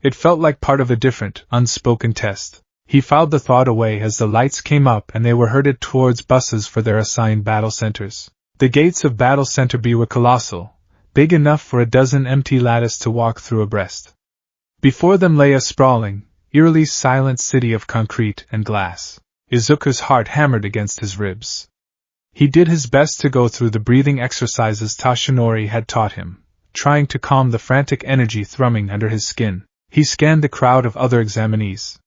It felt like part of a different, unspoken test. He filed the thought away as the lights came up and they were herded towards buses for their assigned battle centers. The gates of Battle Center B were colossal, big enough for a dozen empty lattice to walk through abreast. Before them lay a sprawling, eerily silent city of concrete and glass. Izuku's heart hammered against his ribs. He did his best to go through the breathing exercises Tashinori had taught him, trying to calm the frantic energy thrumming under his skin. He scanned the crowd of other examinees.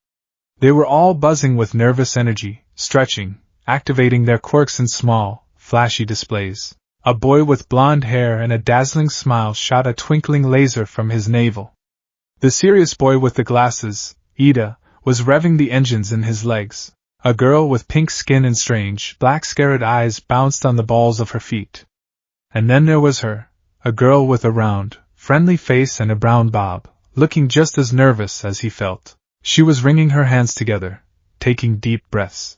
They were all buzzing with nervous energy, stretching, activating their quirks in small, flashy displays. A boy with blonde hair and a dazzling smile shot a twinkling laser from his navel. The serious boy with the glasses, Ida, was revving the engines in his legs. A girl with pink skin and strange, black-scarred eyes bounced on the balls of her feet. And then there was her, a girl with a round, friendly face and a brown bob, looking just as nervous as he felt. She was wringing her hands together, taking deep breaths.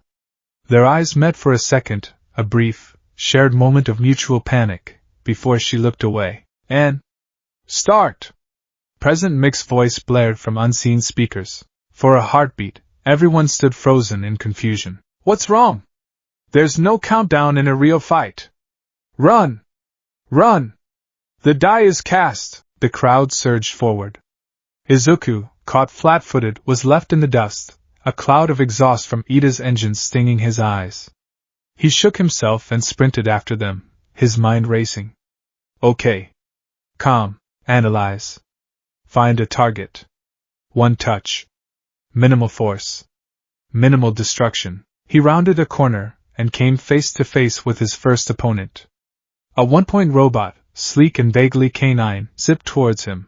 Their eyes met for a second, a brief, shared moment of mutual panic, before she looked away. And start! Present Mick's voice blared from unseen speakers. For a heartbeat, everyone stood frozen in confusion. What's wrong? There's no countdown in a real fight. Run! Run! The die is cast! The crowd surged forward. Izuku, caught flat-footed, was left in the dust, a cloud of exhaust from Ida's engines stinging his eyes. He shook himself and sprinted after them, his mind racing. Okay. Calm. Analyze. Find a target. One touch. Minimal force. Minimal destruction. He rounded a corner and came face to face with his first opponent. A one-point robot, sleek and vaguely canine, zipped towards him.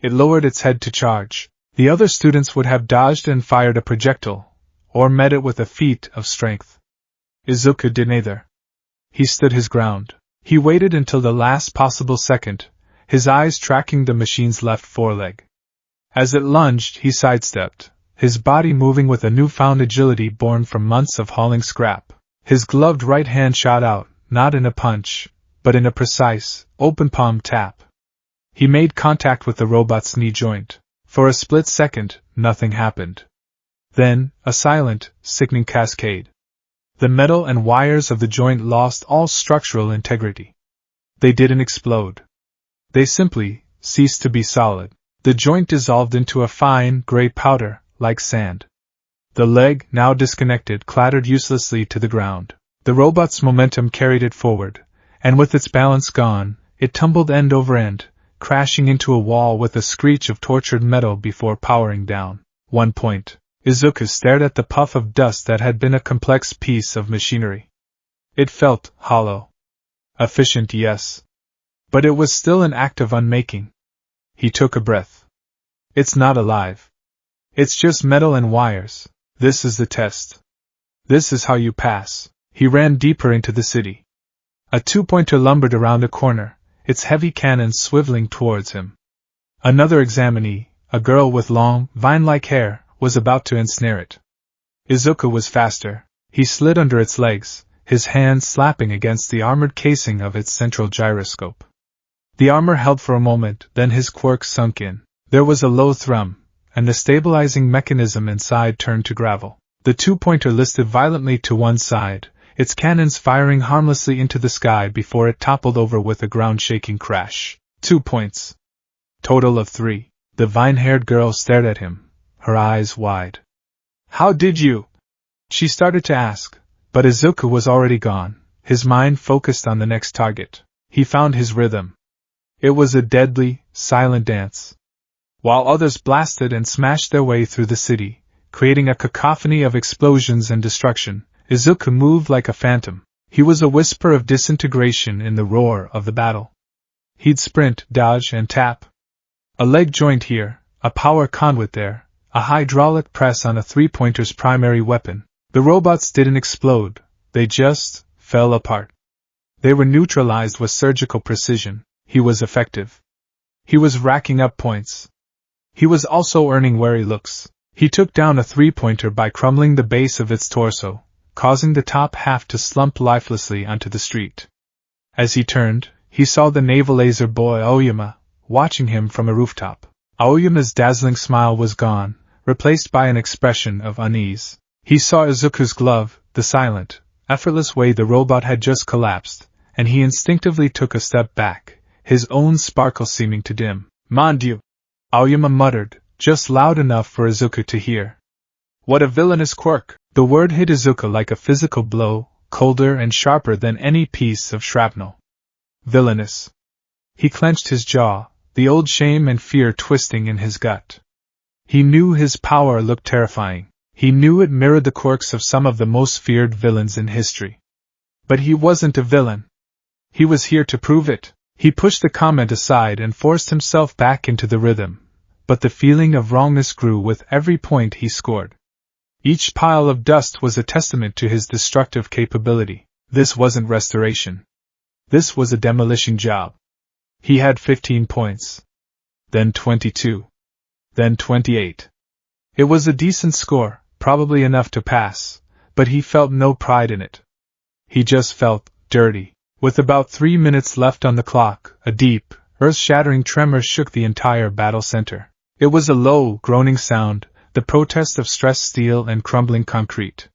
It lowered its head to charge. The other students would have dodged and fired a projectile, or met it with a feat of strength. Izuku did neither. He stood his ground. He waited until the last possible second, his eyes tracking the machine's left foreleg. As it lunged, he sidestepped, his body moving with a newfound agility born from months of hauling scrap. His gloved right hand shot out, not in a punch, but in a precise, open-palm tap. He made contact with the robot's knee joint. For a split second, nothing happened. Then, a silent, sickening cascade. The metal and wires of the joint lost all structural integrity. They didn't explode. They simply ceased to be solid. The joint dissolved into a fine, gray powder, like sand. The leg, now disconnected, clattered uselessly to the ground. The robot's momentum carried it forward, and with its balance gone, it tumbled end over end, crashing into a wall with a screech of tortured metal before powering down. 1 point. Izuku stared at the puff of dust that had been a complex piece of machinery. It felt hollow. Efficient, yes. But it was still an act of unmaking. He took a breath. It's not alive. It's just metal and wires. This is the test. This is how you pass. He ran deeper into the city. A 2-pointer lumbered around a corner, its heavy cannons swiveling towards him. Another examinee, a girl with long, vine-like hair, was about to ensnare it. Izuku was faster. He slid under its legs, his hands slapping against the armored casing of its central gyroscope. The armor held for a moment, then his quirk sunk in. There was a low thrum, and the stabilizing mechanism inside turned to gravel. The 2-pointer listed violently to one side, its cannons firing harmlessly into the sky before it toppled over with a ground-shaking crash. 2 points. Total of 3. The vine-haired girl stared at him, her eyes wide. How did you? She started to ask, but Izuku was already gone, his mind focused on the next target. He found his rhythm. It was a deadly, silent dance. While others blasted and smashed their way through the city, creating a cacophony of explosions and destruction, Izuku moved like a phantom. He was a whisper of disintegration in the roar of the battle. He'd sprint, dodge, and tap. A leg joint here, a power conduit there, a hydraulic press on a 3-pointer's primary weapon. The robots didn't explode, they just fell apart. They were neutralized with surgical precision. He was effective. He was racking up points. He was also earning wary looks. He took down a 3-pointer by crumbling the base of its torso, causing the top half to slump lifelessly onto the street. As he turned, he saw the naval laser boy Aoyama, watching him from a rooftop. Aoyama's dazzling smile was gone, replaced by an expression of unease. He saw Izuku's glove, the silent, effortless way the robot had just collapsed, and he instinctively took a step back, his own sparkle seeming to dim. Mon Dieu! Aoyama muttered, just loud enough for Izuku to hear. What a villainous quirk! The word hit Izuku like a physical blow, colder and sharper than any piece of shrapnel. Villainous. He clenched his jaw, the old shame and fear twisting in his gut. He knew his power looked terrifying. He knew it mirrored the quirks of some of the most feared villains in history. But he wasn't a villain. He was here to prove it. He pushed the comment aside and forced himself back into the rhythm, but the feeling of wrongness grew with every point he scored. Each pile of dust was a testament to his destructive capability. This wasn't restoration. This was a demolition job. He had 15 points. Then 22. Then 28. It was a decent score, probably enough to pass, but he felt no pride in it. He just felt dirty. With about 3 minutes left on the clock, a deep, earth-shattering tremor shook the entire battle center. It was a low, groaning sound, the protest of stressed steel and crumbling concrete.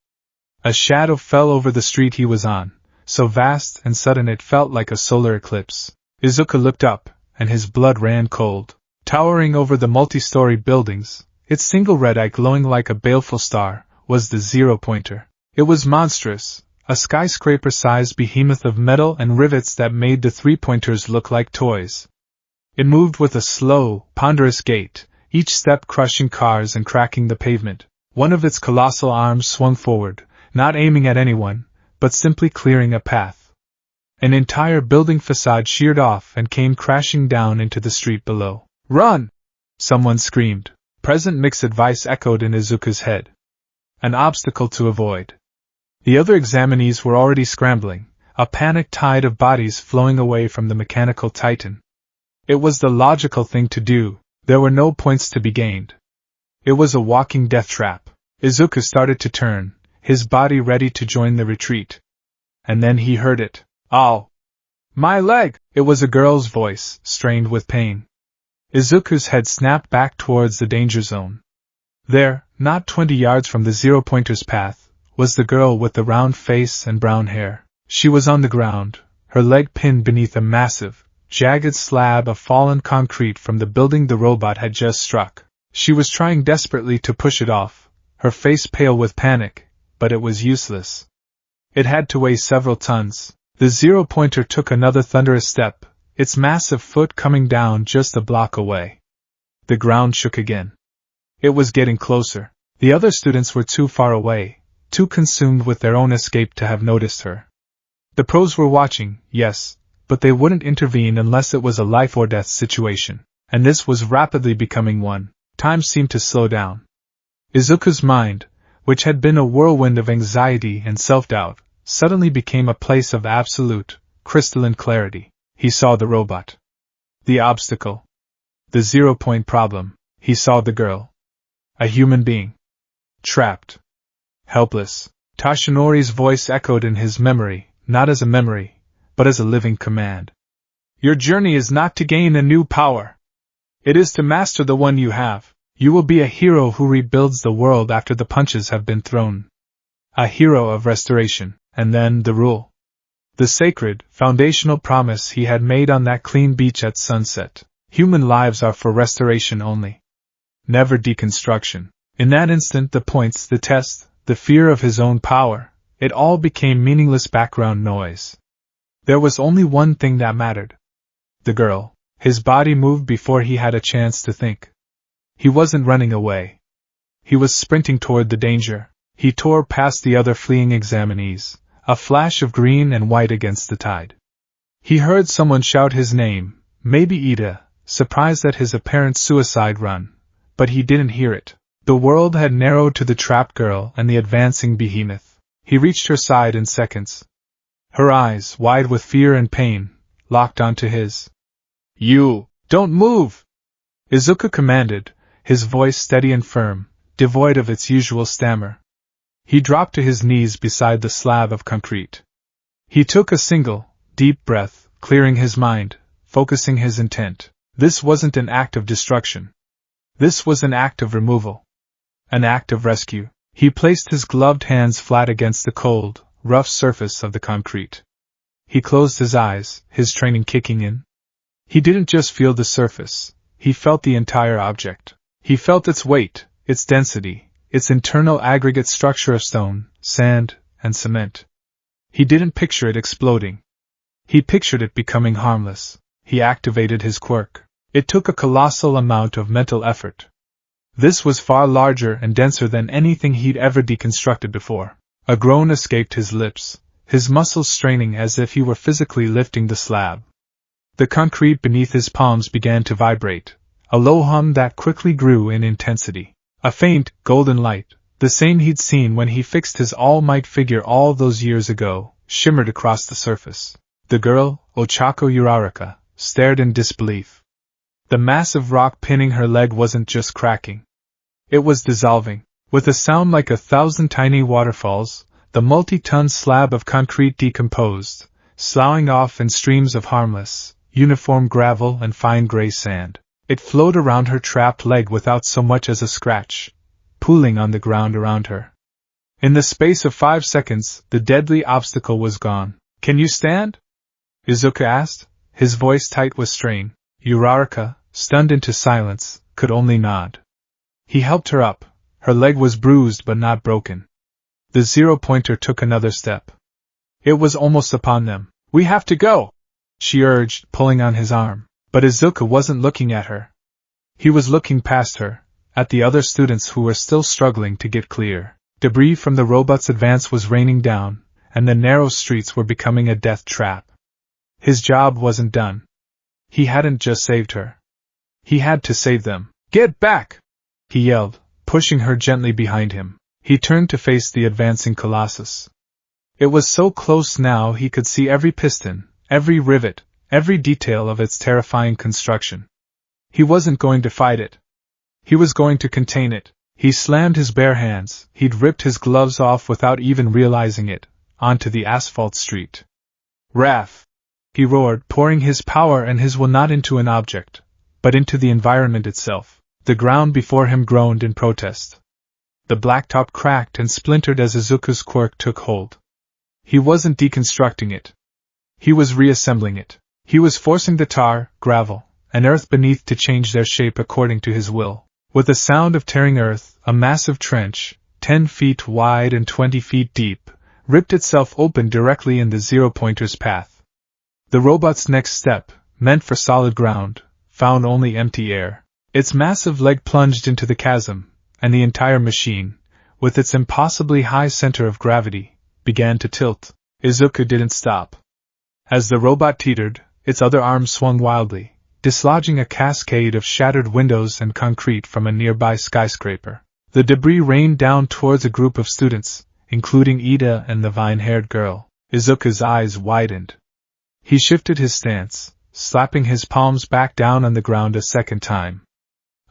A shadow fell over the street he was on, so vast and sudden it felt like a solar eclipse. Izuku looked up, and his blood ran cold. Towering over the multi-story buildings, its single red eye glowing like a baleful star, was the 0-pointer. It was monstrous, a skyscraper-sized behemoth of metal and rivets that made the 3-pointers look like toys. It moved with a slow, ponderous gait, each step crushing cars and cracking the pavement. One of its colossal arms swung forward, not aiming at anyone, but simply clearing a path. An entire building facade sheared off and came crashing down into the street below. "Run!" someone screamed. Present Mix's advice echoed in Izuku's head. An obstacle to avoid. The other examinees were already scrambling, a panicked tide of bodies flowing away from the mechanical titan. It was the logical thing to do. There were no points to be gained. It was a walking death trap. Izuku started to turn, his body ready to join the retreat. And then he heard it. "Ow! My leg!" It was a girl's voice, strained with pain. Izuku's head snapped back towards the danger zone. There, not 20 yards from the zero-pointer's path, was the girl with the round face and brown hair. She was on the ground, her leg pinned beneath a massive, jagged slab of fallen concrete from the building the robot had just struck. She was trying desperately to push it off, her face pale with panic, but it was useless. It had to weigh several tons. The zero-pointer took another thunderous step, its massive foot coming down just a block away. The ground shook again. It was getting closer. The other students were too far away, too consumed with their own escape to have noticed her. The pros were watching, yes, but they wouldn't intervene unless it was a life-or-death situation, and this was rapidly becoming one. Time seemed to slow down. Izuku's mind, which had been a whirlwind of anxiety and self-doubt, suddenly became a place of absolute, crystalline clarity. He saw the robot. The obstacle. The zero-point problem. He saw the girl. A human being. Trapped. Helpless. Tashinori's voice echoed in his memory, not as a memory, but as a living command. Your journey is not to gain a new power. It is to master the one you have. You will be a hero who rebuilds the world after the punches have been thrown. A hero of restoration, and then the rule. The sacred, foundational promise he had made on that clean beach at sunset. Human lives are for restoration only. Never deconstruction. In that instant the points, the test, the fear of his own power, it all became meaningless background noise. There was only one thing that mattered. The girl. His body moved before he had a chance to think. He wasn't running away. He was sprinting toward the danger. He tore past the other fleeing examinees, a flash of green and white against the tide. He heard someone shout his name, maybe Ida, surprised at his apparent suicide run, but he didn't hear it. The world had narrowed to the trapped girl and the advancing behemoth. He reached her side in seconds. Her eyes, wide with fear and pain, locked onto his. You, don't move! Izuku commanded, his voice steady and firm, devoid of its usual stammer. He dropped to his knees beside the slab of concrete. He took a single, deep breath, clearing his mind, focusing his intent. This wasn't an act of destruction. This was an act of removal. An act of rescue. He placed his gloved hands flat against the cold, rough surface of the concrete. He closed his eyes, his training kicking in. He didn't just feel the surface, he felt the entire object. He felt its weight, its density, its internal aggregate structure of stone, sand, and cement. He didn't picture it exploding. He pictured it becoming harmless. He activated his quirk. It took a colossal amount of mental effort. This was far larger and denser than anything he'd ever deconstructed before. A groan escaped his lips, his muscles straining as if he were physically lifting the slab. The concrete beneath his palms began to vibrate, a low hum that quickly grew in intensity. A faint, golden light, the same he'd seen when he fixed his all-might figure all those years ago, shimmered across the surface. The girl, Ochako Uraraka, stared in disbelief. The massive rock pinning her leg wasn't just cracking. It was dissolving. With a sound like 1,000 tiny waterfalls, the multi-ton slab of concrete decomposed, sloughing off in streams of harmless, uniform gravel and fine gray sand. It flowed around her trapped leg without so much as a scratch, pooling on the ground around her. In the space of 5 seconds, the deadly obstacle was gone. Can you stand? Izuku asked, his voice tight with strain. Uraraka, stunned into silence, could only nod. He helped her up. Her leg was bruised but not broken. The zero-pointer took another step. It was almost upon them. We have to go, she urged, pulling on his arm. But Izuku wasn't looking at her. He was looking past her, at the other students who were still struggling to get clear. Debris from the robot's advance was raining down, and the narrow streets were becoming a death trap. His job wasn't done. He hadn't just saved her. He had to save them. Get back! He yelled, pushing her gently behind him. He turned to face the advancing colossus. It was so close now he could see every piston, every rivet, every detail of its terrifying construction. He wasn't going to fight it. He was going to contain it. He slammed his bare hands, he'd ripped his gloves off without even realizing it, onto the asphalt street. Wrath! He roared, pouring his power and his will not into an object, but into the environment itself. The ground before him groaned in protest. The blacktop cracked and splintered as Izuku's quirk took hold. He wasn't deconstructing it. He was reassembling it. He was forcing the tar, gravel, and earth beneath to change their shape according to his will. With a sound of tearing earth, a massive trench, 10 feet wide and 20 feet deep, ripped itself open directly in the zero-pointer's path. The robot's next step, meant for solid ground, found only empty air. Its massive leg plunged into the chasm, and the entire machine, with its impossibly high center of gravity, began to tilt. Izuku didn't stop. As the robot teetered, its other arm swung wildly, dislodging a cascade of shattered windows and concrete from a nearby skyscraper. The debris rained down towards a group of students, including Ida and the vine-haired girl. Izuku's eyes widened. He shifted his stance, slapping his palms back down on the ground a second time.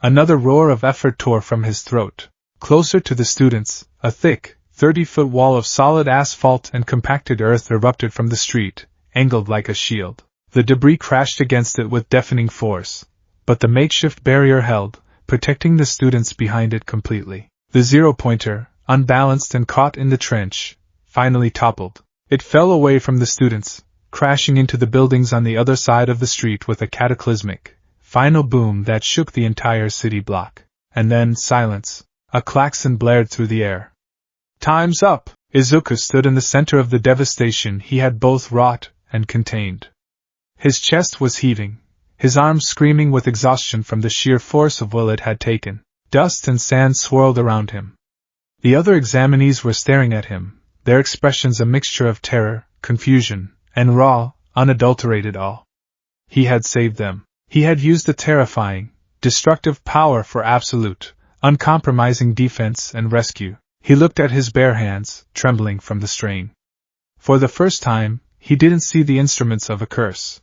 Another roar of effort tore from his throat. Closer to the students, a thick, 30-foot wall of solid asphalt and compacted earth erupted from the street, angled like a shield. The debris crashed against it with deafening force, but the makeshift barrier held, protecting the students behind it completely. The zero-pointer, unbalanced and caught in the trench, finally toppled. It fell away from the students, crashing into the buildings on the other side of the street with a cataclysmic, final boom that shook the entire city block. And then silence. A klaxon blared through the air. Time's up! Izuku stood in the center of the devastation he had both wrought and contained. His chest was heaving, his arms screaming with exhaustion from the sheer force of will it had taken. Dust and sand swirled around him. The other examinees were staring at him, their expressions a mixture of terror, confusion, and raw, unadulterated awe. He had saved them. He had used the terrifying, destructive power for absolute, uncompromising defense and rescue. He looked at his bare hands, trembling from the strain. For the first time, he didn't see the instruments of a curse.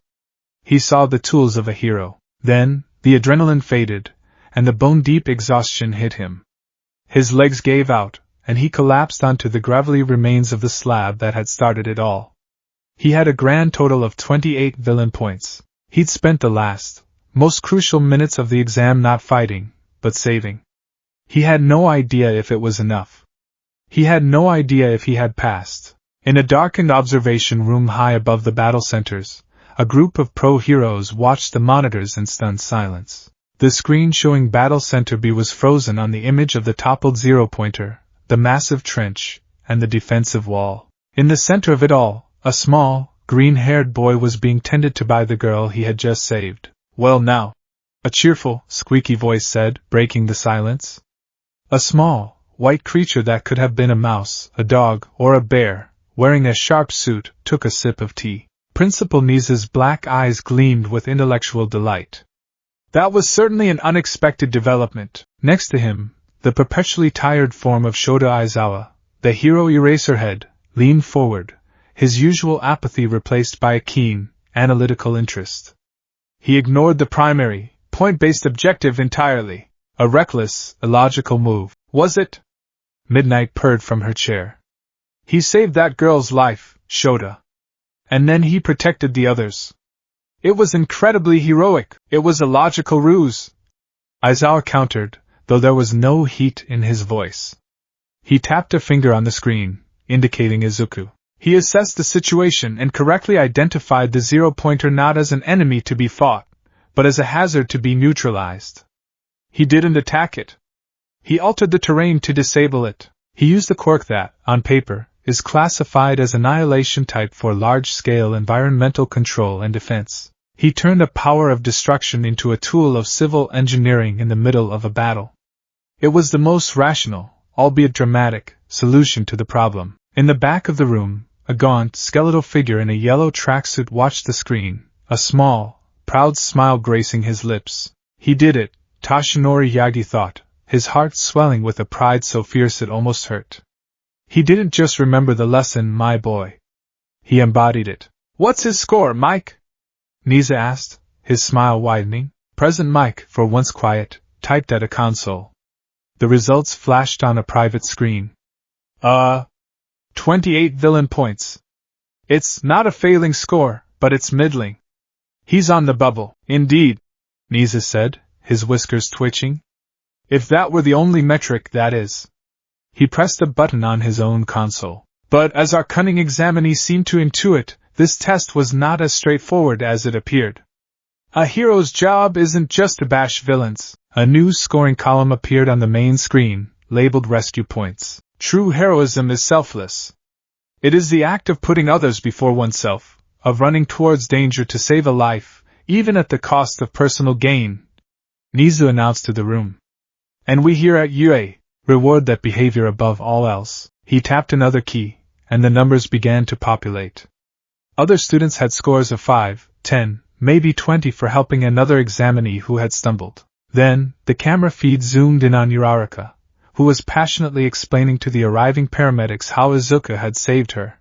He saw the tools of a hero. Then, the adrenaline faded, and the bone-deep exhaustion hit him. His legs gave out, and he collapsed onto the gravelly remains of the slab that had started it all. He had a grand total of 28 villain points. He'd spent the last, most crucial minutes of the exam not fighting, but saving. He had no idea if it was enough. He had no idea if he had passed. In a darkened observation room high above the battle centers, a group of pro-heroes watched the monitors in stunned silence. The screen showing Battle Center B was frozen on the image of the toppled zero-pointer, the massive trench, and the defensive wall. In the center of it all, a small, green-haired boy was being tended to by the girl he had just saved. "Well now," a cheerful, squeaky voice said, breaking the silence. A small, white creature that could have been a mouse, a dog, or a bear, wearing a sharp suit, took a sip of tea. Principal Nisa's black eyes gleamed with intellectual delight. That was certainly an unexpected development. Next to him, the perpetually tired form of Shota Aizawa, the hero Eraserhead, leaned forward, his usual apathy replaced by a keen, analytical interest. He ignored the primary, point-based objective entirely. A reckless, illogical move, was it? Midnight purred from her chair. He saved that girl's life, Shota. And then he protected the others. It was incredibly heroic. It was a logical ruse. Aizawa countered, though there was no heat in his voice. He tapped a finger on the screen, indicating Izuku. He assessed the situation and correctly identified the zero-pointer not as an enemy to be fought, but as a hazard to be neutralized. He didn't attack it. He altered the terrain to disable it. He used the quirk that, on paper, is classified as annihilation type for large-scale environmental control and defense. He turned a power of destruction into a tool of civil engineering in the middle of a battle. It was the most rational, albeit dramatic, solution to the problem. In the back of the room, a gaunt, skeletal figure in a yellow tracksuit watched the screen, a small, proud smile gracing his lips. He did it, Toshinori Yagi thought, his heart swelling with a pride so fierce it almost hurt. He didn't just remember the lesson, my boy. He embodied it. What's his score, Mike? Nisa asked, his smile widening. Present Mike, for once quiet, typed at a console. The results flashed on a private screen. 28 villain points. It's not a failing score, but it's middling. He's on the bubble. Indeed, Nisa said, his whiskers twitching. If that were the only metric, that is. He pressed a button on his own console. But as our cunning examinee seemed to intuit, this test was not as straightforward as it appeared. A hero's job isn't just to bash villains. A new scoring column appeared on the main screen, labeled Rescue Points. True heroism is selfless. It is the act of putting others before oneself, of running towards danger to save a life, even at the cost of personal gain, Nizu announced to the room. And we here at UA reward that behavior above all else. He tapped another key, and the numbers began to populate. Other students had scores of 5, 10, maybe 20 for helping another examinee who had stumbled. Then, the camera feed zoomed in on Uraraka, who was passionately explaining to the arriving paramedics how Izuka had saved her.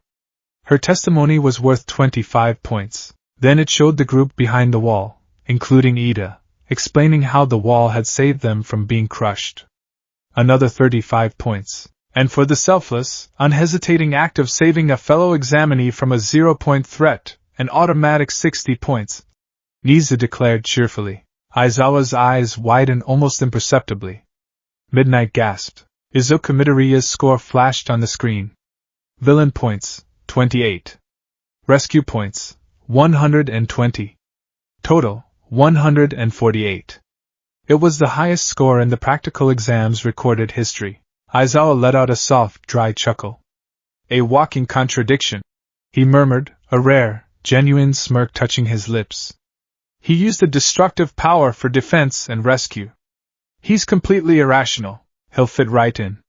Her testimony was worth 25 points. Then it showed the group behind the wall, including Ida, explaining how the wall had saved them from being crushed. Another 35 points. And for the selfless, unhesitating act of saving a fellow examinee from a 0-point threat, an automatic 60 points, Nizu declared cheerfully. Aizawa's eyes widened almost imperceptibly. Midnight gasped. Izuka Midoriya's score flashed on the screen. Villain points, 28. Rescue points, 120. Total, 148. It was the highest score in the practical exam's recorded history. Aizawa let out a soft, dry chuckle. A walking contradiction, he murmured, a rare, genuine smirk touching his lips. He used a destructive power for defense and rescue. He's completely irrational. He'll fit right in.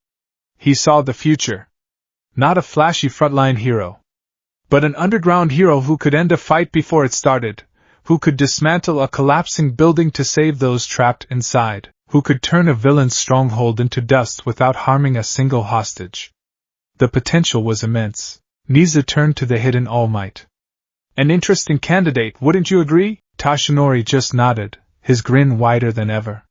He saw the future. Not a flashy frontline hero, but an underground hero who could end a fight before it started, who could dismantle a collapsing building to save those trapped inside, who could turn a villain's stronghold into dust without harming a single hostage. The potential was immense. Nizu turned to the hidden All Might. An interesting candidate, wouldn't you agree? Tashinori just nodded, his grin wider than ever.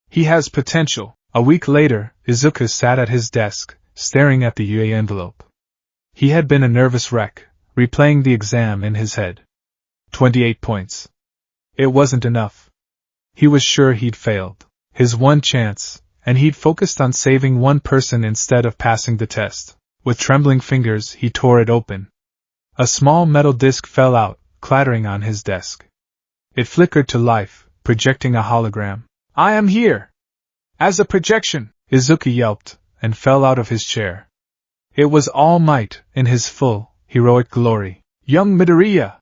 He has potential. A week later, Izuka sat at his desk, staring at the UA envelope. He had been a nervous wreck, replaying the exam in his head. 28 points. It wasn't enough. He was sure he'd failed. His one chance, and he'd focused on saving one person instead of passing the test. With trembling fingers, he tore it open. A small metal disc fell out, clattering on his desk. It flickered to life, projecting a hologram. I am here! As a projection, Izuka yelped, and fell out of his chair. It was All Might, in his full, heroic glory. Young Midoriya!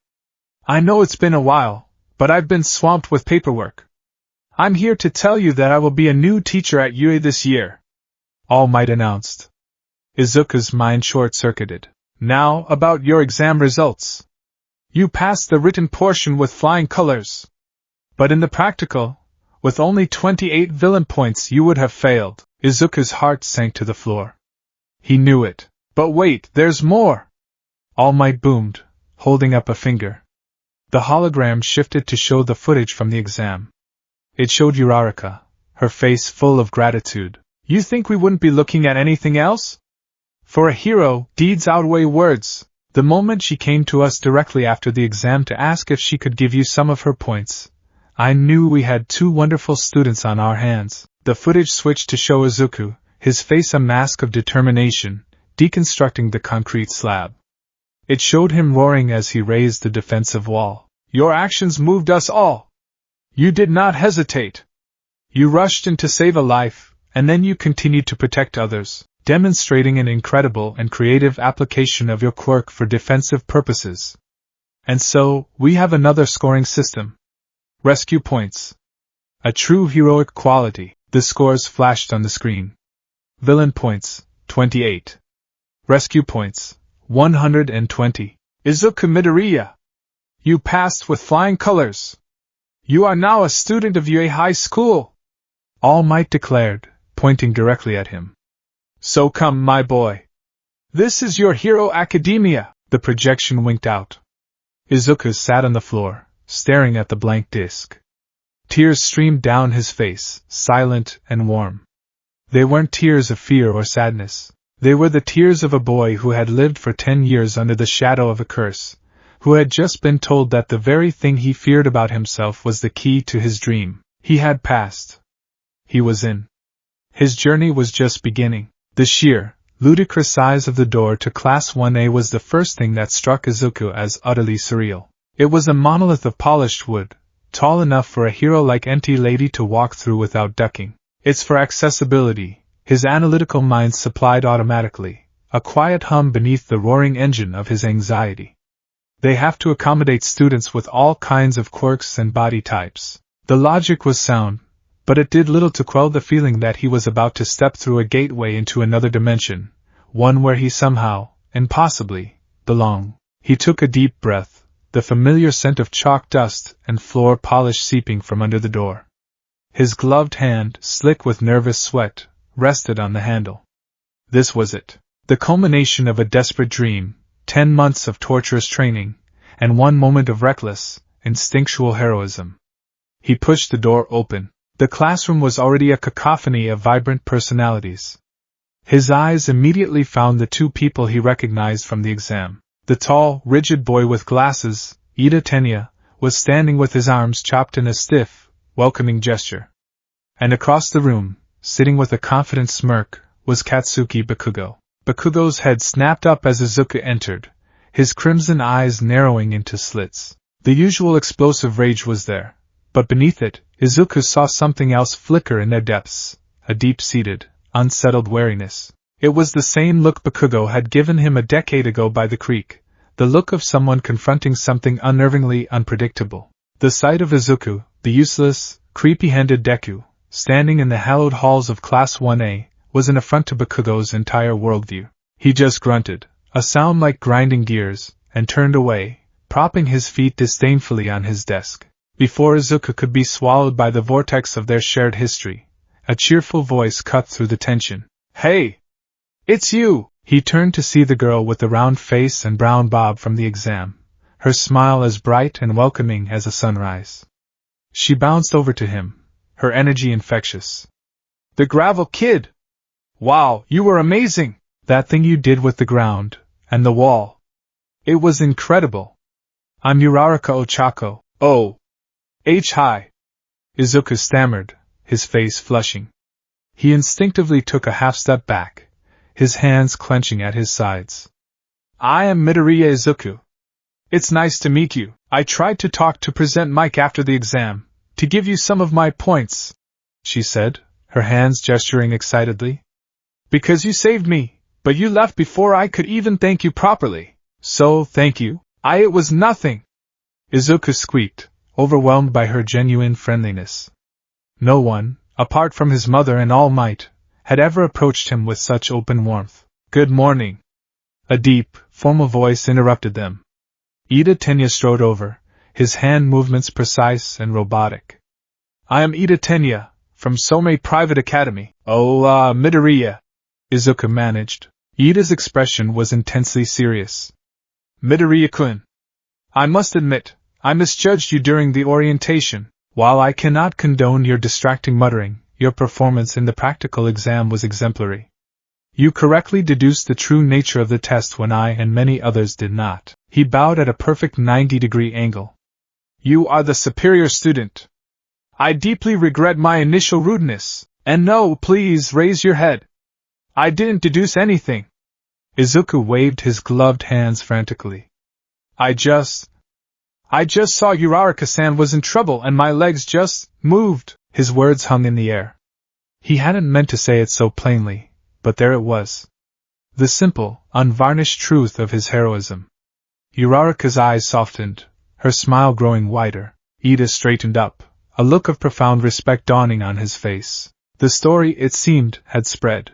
I know it's been a while, but I've been swamped with paperwork. I'm here to tell you that I will be a new teacher at UA this year, All Might announced. Izuka's mind short-circuited. Now, about your exam results. You passed the written portion with flying colors. But in the practical, with only 28 villain points you would have failed. Izuka's heart sank to the floor. He knew it. But wait, there's more! All Might boomed, holding up a finger. The hologram shifted to show the footage from the exam. It showed Uraraka, her face full of gratitude. You think we wouldn't be looking at anything else? For a hero, deeds outweigh words. The moment she came to us directly after the exam to ask if she could give you some of her points, I knew we had two wonderful students on our hands. The footage switched to show Izuku, his face a mask of determination, deconstructing the concrete slab. It showed him roaring as he raised the defensive wall. Your actions moved us all. You did not hesitate. You rushed in to save a life, and then you continued to protect others, demonstrating an incredible and creative application of your quirk for defensive purposes. And so, we have another scoring system. Rescue points. A true heroic quality. The scores flashed on the screen. Villain points, 28. Rescue points, 120. Izuka Midoriya! You passed with flying colors. You are now a student of UA High School! All Might declared, pointing directly at him. So come, my boy. This is your Hero Academia! The projection winked out. Izuka sat on the floor, staring at the blank disc. Tears streamed down his face, silent and warm. They weren't tears of fear or sadness. They were the tears of a boy who had lived for 10 years under the shadow of a curse, who had just been told that the very thing he feared about himself was the key to his dream. He had passed. He was in. His journey was just beginning. The sheer, ludicrous size of the door to Class 1A was the first thing that struck Izuku as utterly surreal. It was a monolith of polished wood, tall enough for a hero like Enti Lady to walk through without ducking. It's for accessibility, his analytical mind supplied automatically, a quiet hum beneath the roaring engine of his anxiety. They have to accommodate students with all kinds of quirks and body types. The logic was sound, but it did little to quell the feeling that he was about to step through a gateway into another dimension, one where he somehow, and possibly, belonged. He took a deep breath, the familiar scent of chalk dust and floor polish seeping from under the door. His gloved hand, slick with nervous sweat, rested on the handle. This was it. The culmination of a desperate dream, 10 months of torturous training, and one moment of reckless, instinctual heroism. He pushed the door open. The classroom was already a cacophony of vibrant personalities. His eyes immediately found the two people he recognized from the exam. The tall, rigid boy with glasses, Ida Tenya, was standing with his arms chopped in a stiff, welcoming gesture. And across the room, sitting with a confident smirk, was Katsuki Bakugo. Bakugo's head snapped up as Izuku entered, his crimson eyes narrowing into slits. The usual explosive rage was there, but beneath it, Izuku saw something else flicker in their depths, a deep-seated, unsettled wariness. It was the same look Bakugo had given him a decade ago by the creek, the look of someone confronting something unnervingly unpredictable. The sight of Izuku, the useless, creepy-handed Deku, standing in the hallowed halls of Class 1A, was an affront to Bakugo's entire worldview. He just grunted, a sound like grinding gears, and turned away, propping his feet disdainfully on his desk. Before Izuku could be swallowed by the vortex of their shared history, a cheerful voice cut through the tension. "Hey! It's you!" He turned to see the girl with the round face and brown bob from the exam, her smile as bright and welcoming as a sunrise. She bounced over to him, her energy infectious. "The gravel kid! Wow, you were amazing! That thing you did with the ground, and the wall. It was incredible. I'm Uraraka Ochako. Oh! Hi!" Izuku stammered, his face flushing. He instinctively took a half-step back, his hands clenching at his sides. "I am Midoriya Izuku. It's nice to meet you. I tried to talk to present Mike after the exam, to give you some of my points," she said, her hands gesturing excitedly. "Because you saved me, but you left before I could even thank you properly. So, thank you. It was nothing," Izuku squeaked, overwhelmed by her genuine friendliness. No one, apart from his mother and All Might, had ever approached him with such open warmth. "Good morning." A deep, formal voice interrupted them. Ida Tenya strode over, his hand movements precise and robotic. "I am Ida Tenya, from Somei Private Academy." "Oh, Midoriya," Izuku managed. Ida's expression was intensely serious. "Midoriya-kun, I must admit, I misjudged you during the orientation. While I cannot condone your distracting muttering, your performance in the practical exam was exemplary. You correctly deduced the true nature of the test when I and many others did not." He bowed at a perfect 90-degree angle. "You are the superior student. I deeply regret my initial rudeness, and no, please raise your head. I didn't deduce anything." Izuku waved his gloved hands frantically. I just saw Uraraka-san was in trouble and my legs just moved." His words hung in the air. He hadn't meant to say it so plainly, but there it was. The simple, unvarnished truth of his heroism. Uraraka's eyes softened, her smile growing wider. Ida straightened up, a look of profound respect dawning on his face. The story, it seemed, had spread.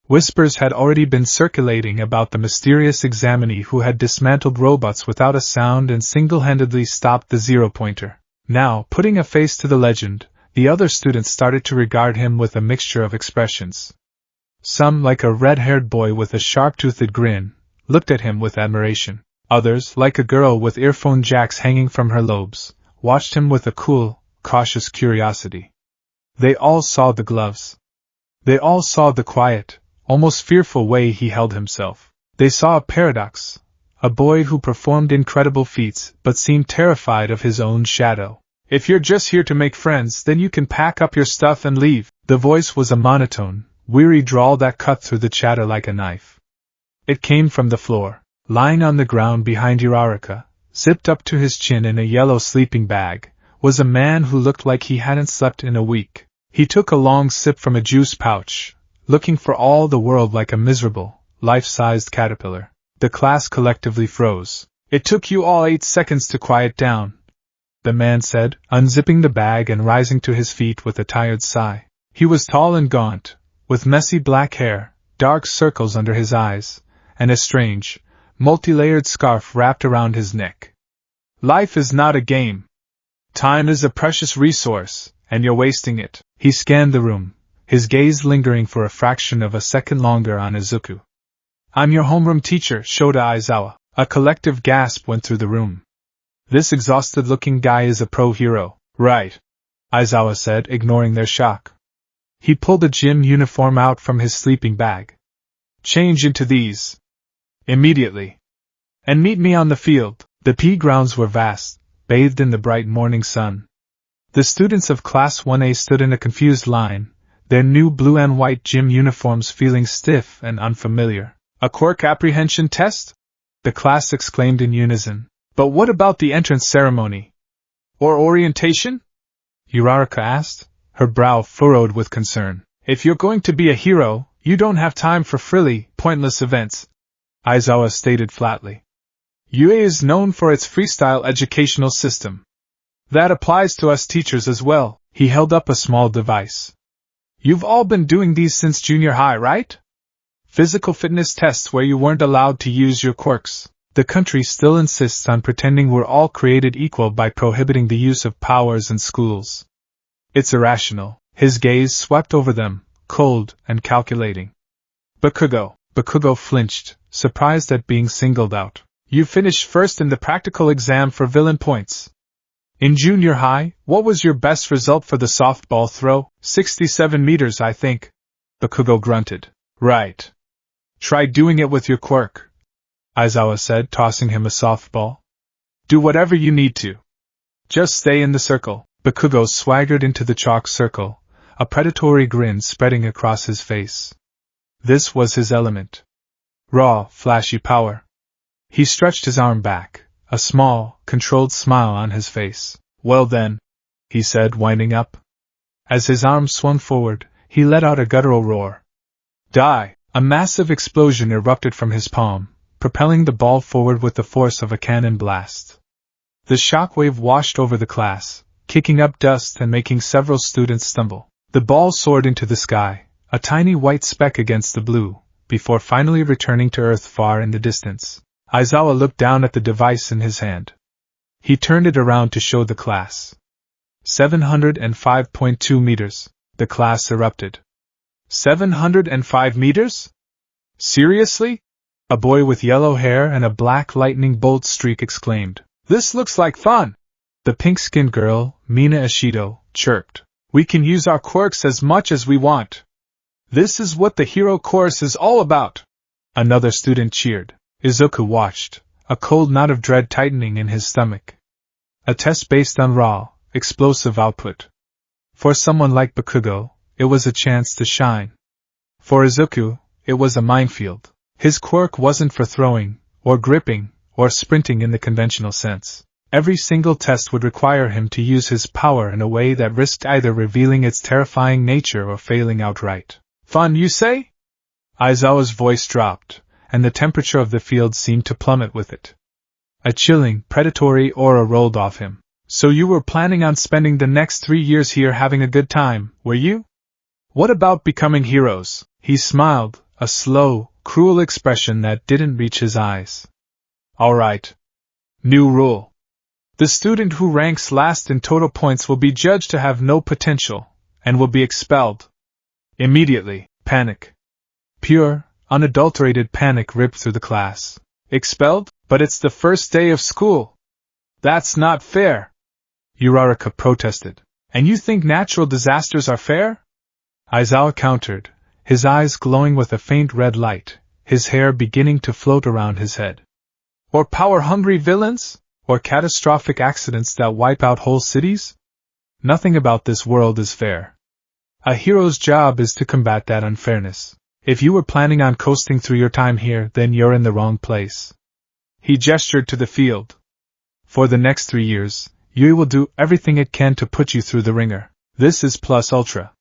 Whispers had already been circulating about the mysterious examinee who had dismantled robots without a sound and single-handedly stopped the zero-pointer. Now, putting a face to the legend, the other students started to regard him with a mixture of expressions. Some, like a red-haired boy with a sharp-toothed grin, looked at him with admiration. Others, like a girl with earphone jacks hanging from her lobes, watched him with a cool, cautious curiosity. They all saw the gloves. They all saw the quiet, almost fearful way he held himself. They saw a paradox, a boy who performed incredible feats but seemed terrified of his own shadow. "If you're just here to make friends, then you can pack up your stuff and leave." The voice was a monotone, weary drawl that cut through the chatter like a knife. It came from the floor. Lying on the ground behind Uraraka, zipped up to his chin in a yellow sleeping bag, was a man who looked like he hadn't slept in a week. He took a long sip from a juice pouch, looking for all the world like a miserable, life-sized caterpillar. The class collectively froze. "It took you all 8 seconds to quiet down," the man said, unzipping the bag and rising to his feet with a tired sigh. He was tall and gaunt, with messy black hair, dark circles under his eyes, and a strange, multi-layered scarf wrapped around his neck. "Life is not a game. Time is a precious resource, and you're wasting it." He scanned the room, his gaze lingering for a fraction of a second longer on Izuku. "I'm your homeroom teacher, Shota Aizawa." A collective gasp went through the room. "This exhausted-looking guy is a pro-hero." "Right," Aizawa said, ignoring their shock. He pulled a gym uniform out from his sleeping bag. "Change into these. Immediately. And meet me on the field." The pea grounds were vast, bathed in the bright morning sun. The students of Class 1A stood in a confused line, their new blue and white gym uniforms feeling stiff and unfamiliar. "A quirk apprehension test?" the class exclaimed in unison. "But what about the entrance ceremony? Or orientation?" Uraraka asked, her brow furrowed with concern. "If you're going to be a hero, you don't have time for frilly, pointless events," Aizawa stated flatly. "UA is known for its freestyle educational system. That applies to us teachers as well." He held up a small device. "You've all been doing these since junior high, right? Physical fitness tests where you weren't allowed to use your quirks. The country still insists on pretending we're all created equal by prohibiting the use of powers in schools. It's irrational." His gaze swept over them, cold and calculating. Bakugo flinched, surprised at being singled out. "You finished first in the practical exam for villain points. In junior high, what was your best result for the softball throw?" 67 meters, I think," Bakugo grunted. "Right. Try doing it with your quirk," Aizawa said, tossing him a softball. "Do whatever you need to. Just stay in the circle." Bakugo swaggered into the chalk circle, a predatory grin spreading across his face. This was his element. Raw, flashy power. He stretched his arm back, a small, controlled smile on his face. "Well then," he said, winding up. As his arm swung forward, he let out a guttural roar. "Die!" A massive explosion erupted from his palm, propelling the ball forward with the force of a cannon blast. The shockwave washed over the class, kicking up dust and making several students stumble. The ball soared into the sky, a tiny white speck against the blue, before finally returning to Earth far in the distance. Aizawa looked down at the device in his hand. He turned it around to show the class. 705.2 meters. The class erupted. 705 meters? Seriously? A boy with yellow hair and a black lightning bolt streak exclaimed. "This looks like fun!" The pink-skinned girl, Mina Ishido, chirped. "We can use our quirks as much as we want. This is what the hero course is all about." Another student cheered. Izuku watched, a cold knot of dread tightening in his stomach. A test based on raw, explosive output. For someone like Bakugo, it was a chance to shine. For Izuku, it was a minefield. His quirk wasn't for throwing, or gripping, or sprinting in the conventional sense. Every single test would require him to use his power in a way that risked either revealing its terrifying nature or failing outright. "Fun, you say?" Aizawa's voice dropped, and the temperature of the field seemed to plummet with it. A chilling, predatory aura rolled off him. "So you were planning on spending the next 3 years here having a good time, were you? What about becoming heroes?" He smiled, a slow, cruel expression that didn't reach his eyes. "All right. New rule. The student who ranks last in total points will be judged to have no potential, and will be expelled. Immediately." Panic. Pure, unadulterated panic ripped through the class. "Expelled? But it's the first day of school." "That's not fair," Uraraka protested. And you think natural disasters are fair? Aizawa countered, his eyes glowing with a faint red light, his hair beginning to float around his head. Or power-hungry villains? Or catastrophic accidents that wipe out whole cities? Nothing about this world is fair. A hero's job is to combat that unfairness. If you were planning on coasting through your time here, then you're in the wrong place. He gestured to the field. For the next 3 years, Yui will do everything it can to put you through the ringer. This is plus ultra.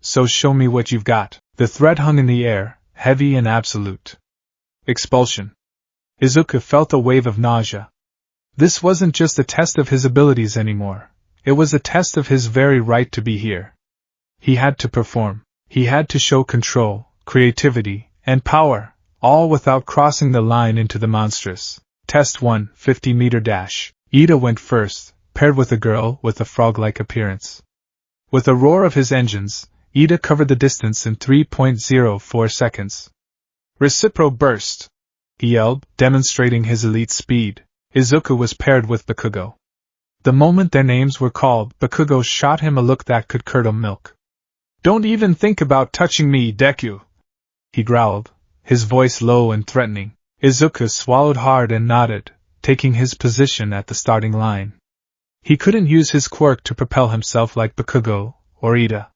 So show me what you've got. The threat hung in the air, heavy and absolute. Expulsion. Izuku felt a wave of nausea. This wasn't just a test of his abilities anymore. It was a test of his very right to be here. He had to perform. He had to show control, creativity, and power, all without crossing the line into the monstrous. Test 1, 50-meter dash. Ida went first, paired with a girl with a frog-like appearance. With a roar of his engines, Ida covered the distance in 3.04 seconds. Recipro burst! He yelled, demonstrating his elite speed. Izuku was paired with Bakugo. The moment their names were called, Bakugo shot him a look that could curdle milk. Don't even think about touching me, Deku! He growled, his voice low and threatening. Izuku swallowed hard and nodded, taking his position at the starting line. He couldn't use his quirk to propel himself like Bakugo or Ida.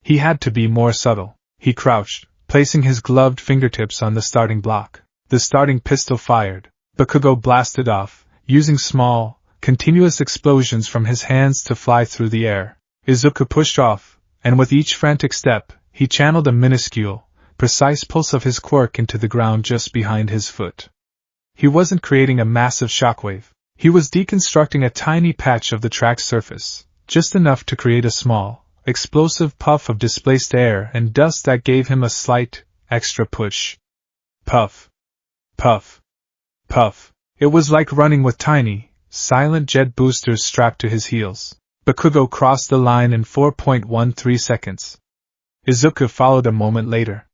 He had to be more subtle. He crouched, placing his gloved fingertips on the starting block. The starting pistol fired. Bakugo blasted off, using small, continuous explosions from his hands to fly through the air. Izuku pushed off, and with each frantic step, he channeled a minuscule, precise pulse of his quirk into the ground just behind his foot. He wasn't creating a massive shockwave. He was deconstructing a tiny patch of the track's surface, just enough to create a small, explosive puff of displaced air and dust that gave him a slight, extra push. Puff. Puff. Puff. It was like running with tiny, silent jet boosters strapped to his heels. Bakugo crossed the line in 4.13 seconds. Izuku followed a moment later.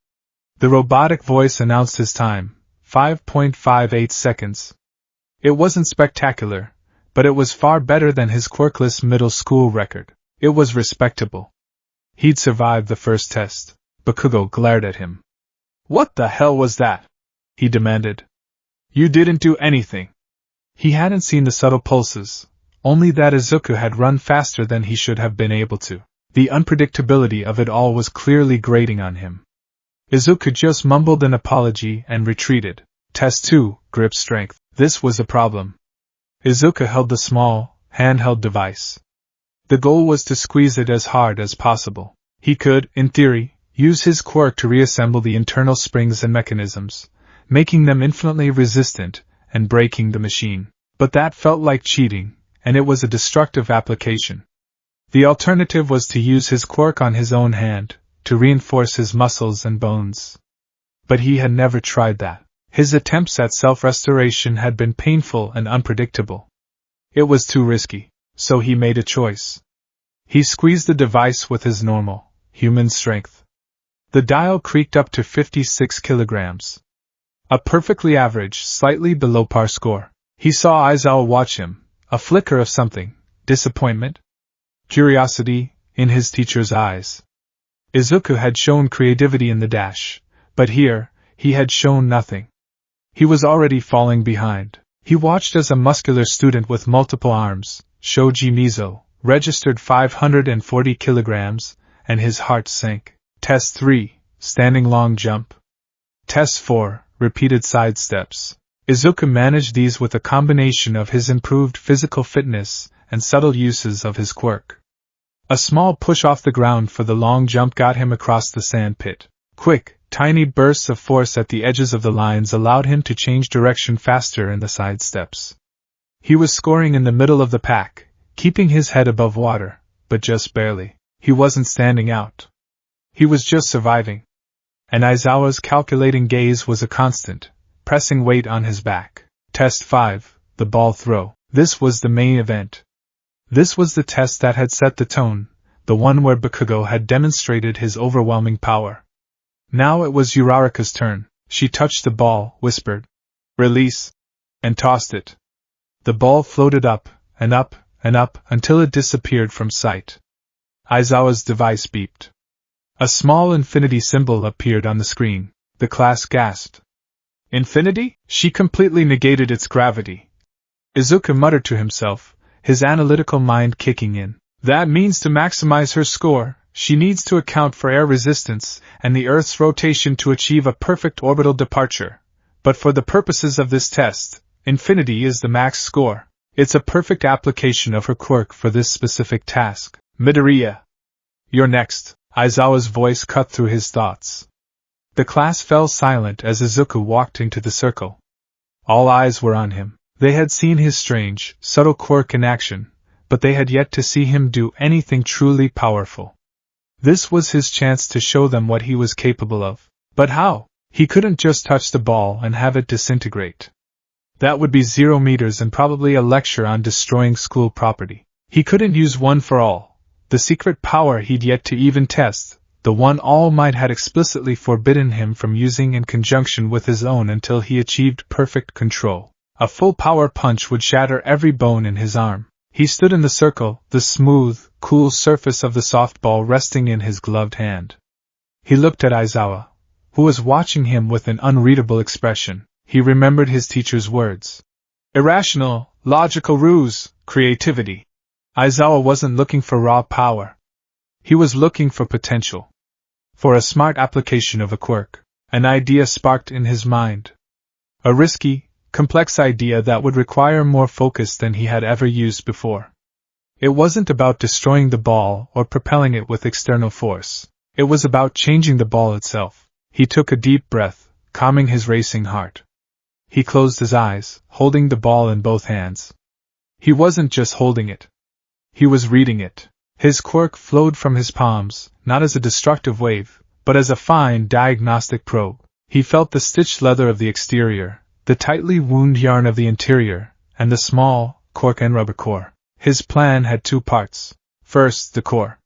The robotic voice announced his time, 5.58 seconds. It wasn't spectacular, but it was far better than his quirkless middle school record. It was respectable. He'd survived the first test. Bakugo glared at him. What the hell was that? He demanded. You didn't do anything. He hadn't seen the subtle pulses, only that Izuku had run faster than he should have been able to. The unpredictability of it all was clearly grating on him. Izuku just mumbled an apology and retreated. Test 2, grip strength. This was a problem. Izuku held the small, handheld device. The goal was to squeeze it as hard as possible. He could, in theory, use his quirk to reassemble the internal springs and mechanisms, making them infinitely resistant and breaking the machine. But that felt like cheating, and it was a destructive application. The alternative was to use his quirk on his own hand, to reinforce his muscles and bones. But he had never tried that. His attempts at self-restoration had been painful and unpredictable. It was too risky, so he made a choice. He squeezed the device with his normal, human strength. The dial creaked up to 56 kilograms. A perfectly average, slightly below par score. He saw Aizawa watch him, a flicker of something, disappointment? Curiosity, in his teacher's eyes. Izuku had shown creativity in the dash, but here, he had shown nothing. He was already falling behind. He watched as a muscular student with multiple arms, Shoji Mizo, registered 540 kilograms, and his heart sank. Test 3, standing long jump. Test 4, repeated side steps. Izuku managed these with a combination of his improved physical fitness and subtle uses of his quirk. A small push off the ground for the long jump got him across the sand pit. Quick, tiny bursts of force at the edges of the lines allowed him to change direction faster in the side steps. He was scoring in the middle of the pack, keeping his head above water, but just barely. He wasn't standing out. He was just surviving. And Aizawa's calculating gaze was a constant, pressing weight on his back. Test 5, the ball throw. This was the main event. This was the test that had set the tone, the one where Bakugo had demonstrated his overwhelming power. Now it was Uraraka's turn. She touched the ball, whispered, "Release," and tossed it. The ball floated up, and up, and up, until it disappeared from sight. Aizawa's device beeped. A small infinity symbol appeared on the screen. The class gasped. Infinity? She completely negated its gravity. Izuku muttered to himself, his analytical mind kicking in. That means to maximize her score, she needs to account for air resistance and the Earth's rotation to achieve a perfect orbital departure. But for the purposes of this test, infinity is the max score. It's a perfect application of her quirk for this specific task. Midoriya. You're next. Aizawa's voice cut through his thoughts. The class fell silent as Izuku walked into the circle. All eyes were on him. They had seen his strange, subtle quirk in action, but they had yet to see him do anything truly powerful. This was his chance to show them what he was capable of. But how? He couldn't just touch the ball and have it disintegrate. That would be 0 meters and probably a lecture on destroying school property. He couldn't use one for all. The secret power he'd yet to even test, the one All Might had explicitly forbidden him from using in conjunction with his own until he achieved perfect control. A full power punch would shatter every bone in his arm. He stood in the circle, the smooth, cool surface of the softball resting in his gloved hand. He looked at Aizawa, who was watching him with an unreadable expression. He remembered his teacher's words. Irrational, logical ruse, creativity. Aizawa wasn't looking for raw power. He was looking for potential. For a smart application of a quirk. An idea sparked in his mind. A risky, complex idea that would require more focus than he had ever used before. It wasn't about destroying the ball or propelling it with external force. It was about changing the ball itself. He took a deep breath, calming his racing heart. He closed his eyes, holding the ball in both hands. He wasn't just holding it. He was reading it. His quirk flowed from his palms, not as a destructive wave, but as a fine diagnostic probe. He felt the stitched leather of the exterior, the tightly wound yarn of the interior, and the small, cork and rubber core. His plan had 2 parts. First, the core.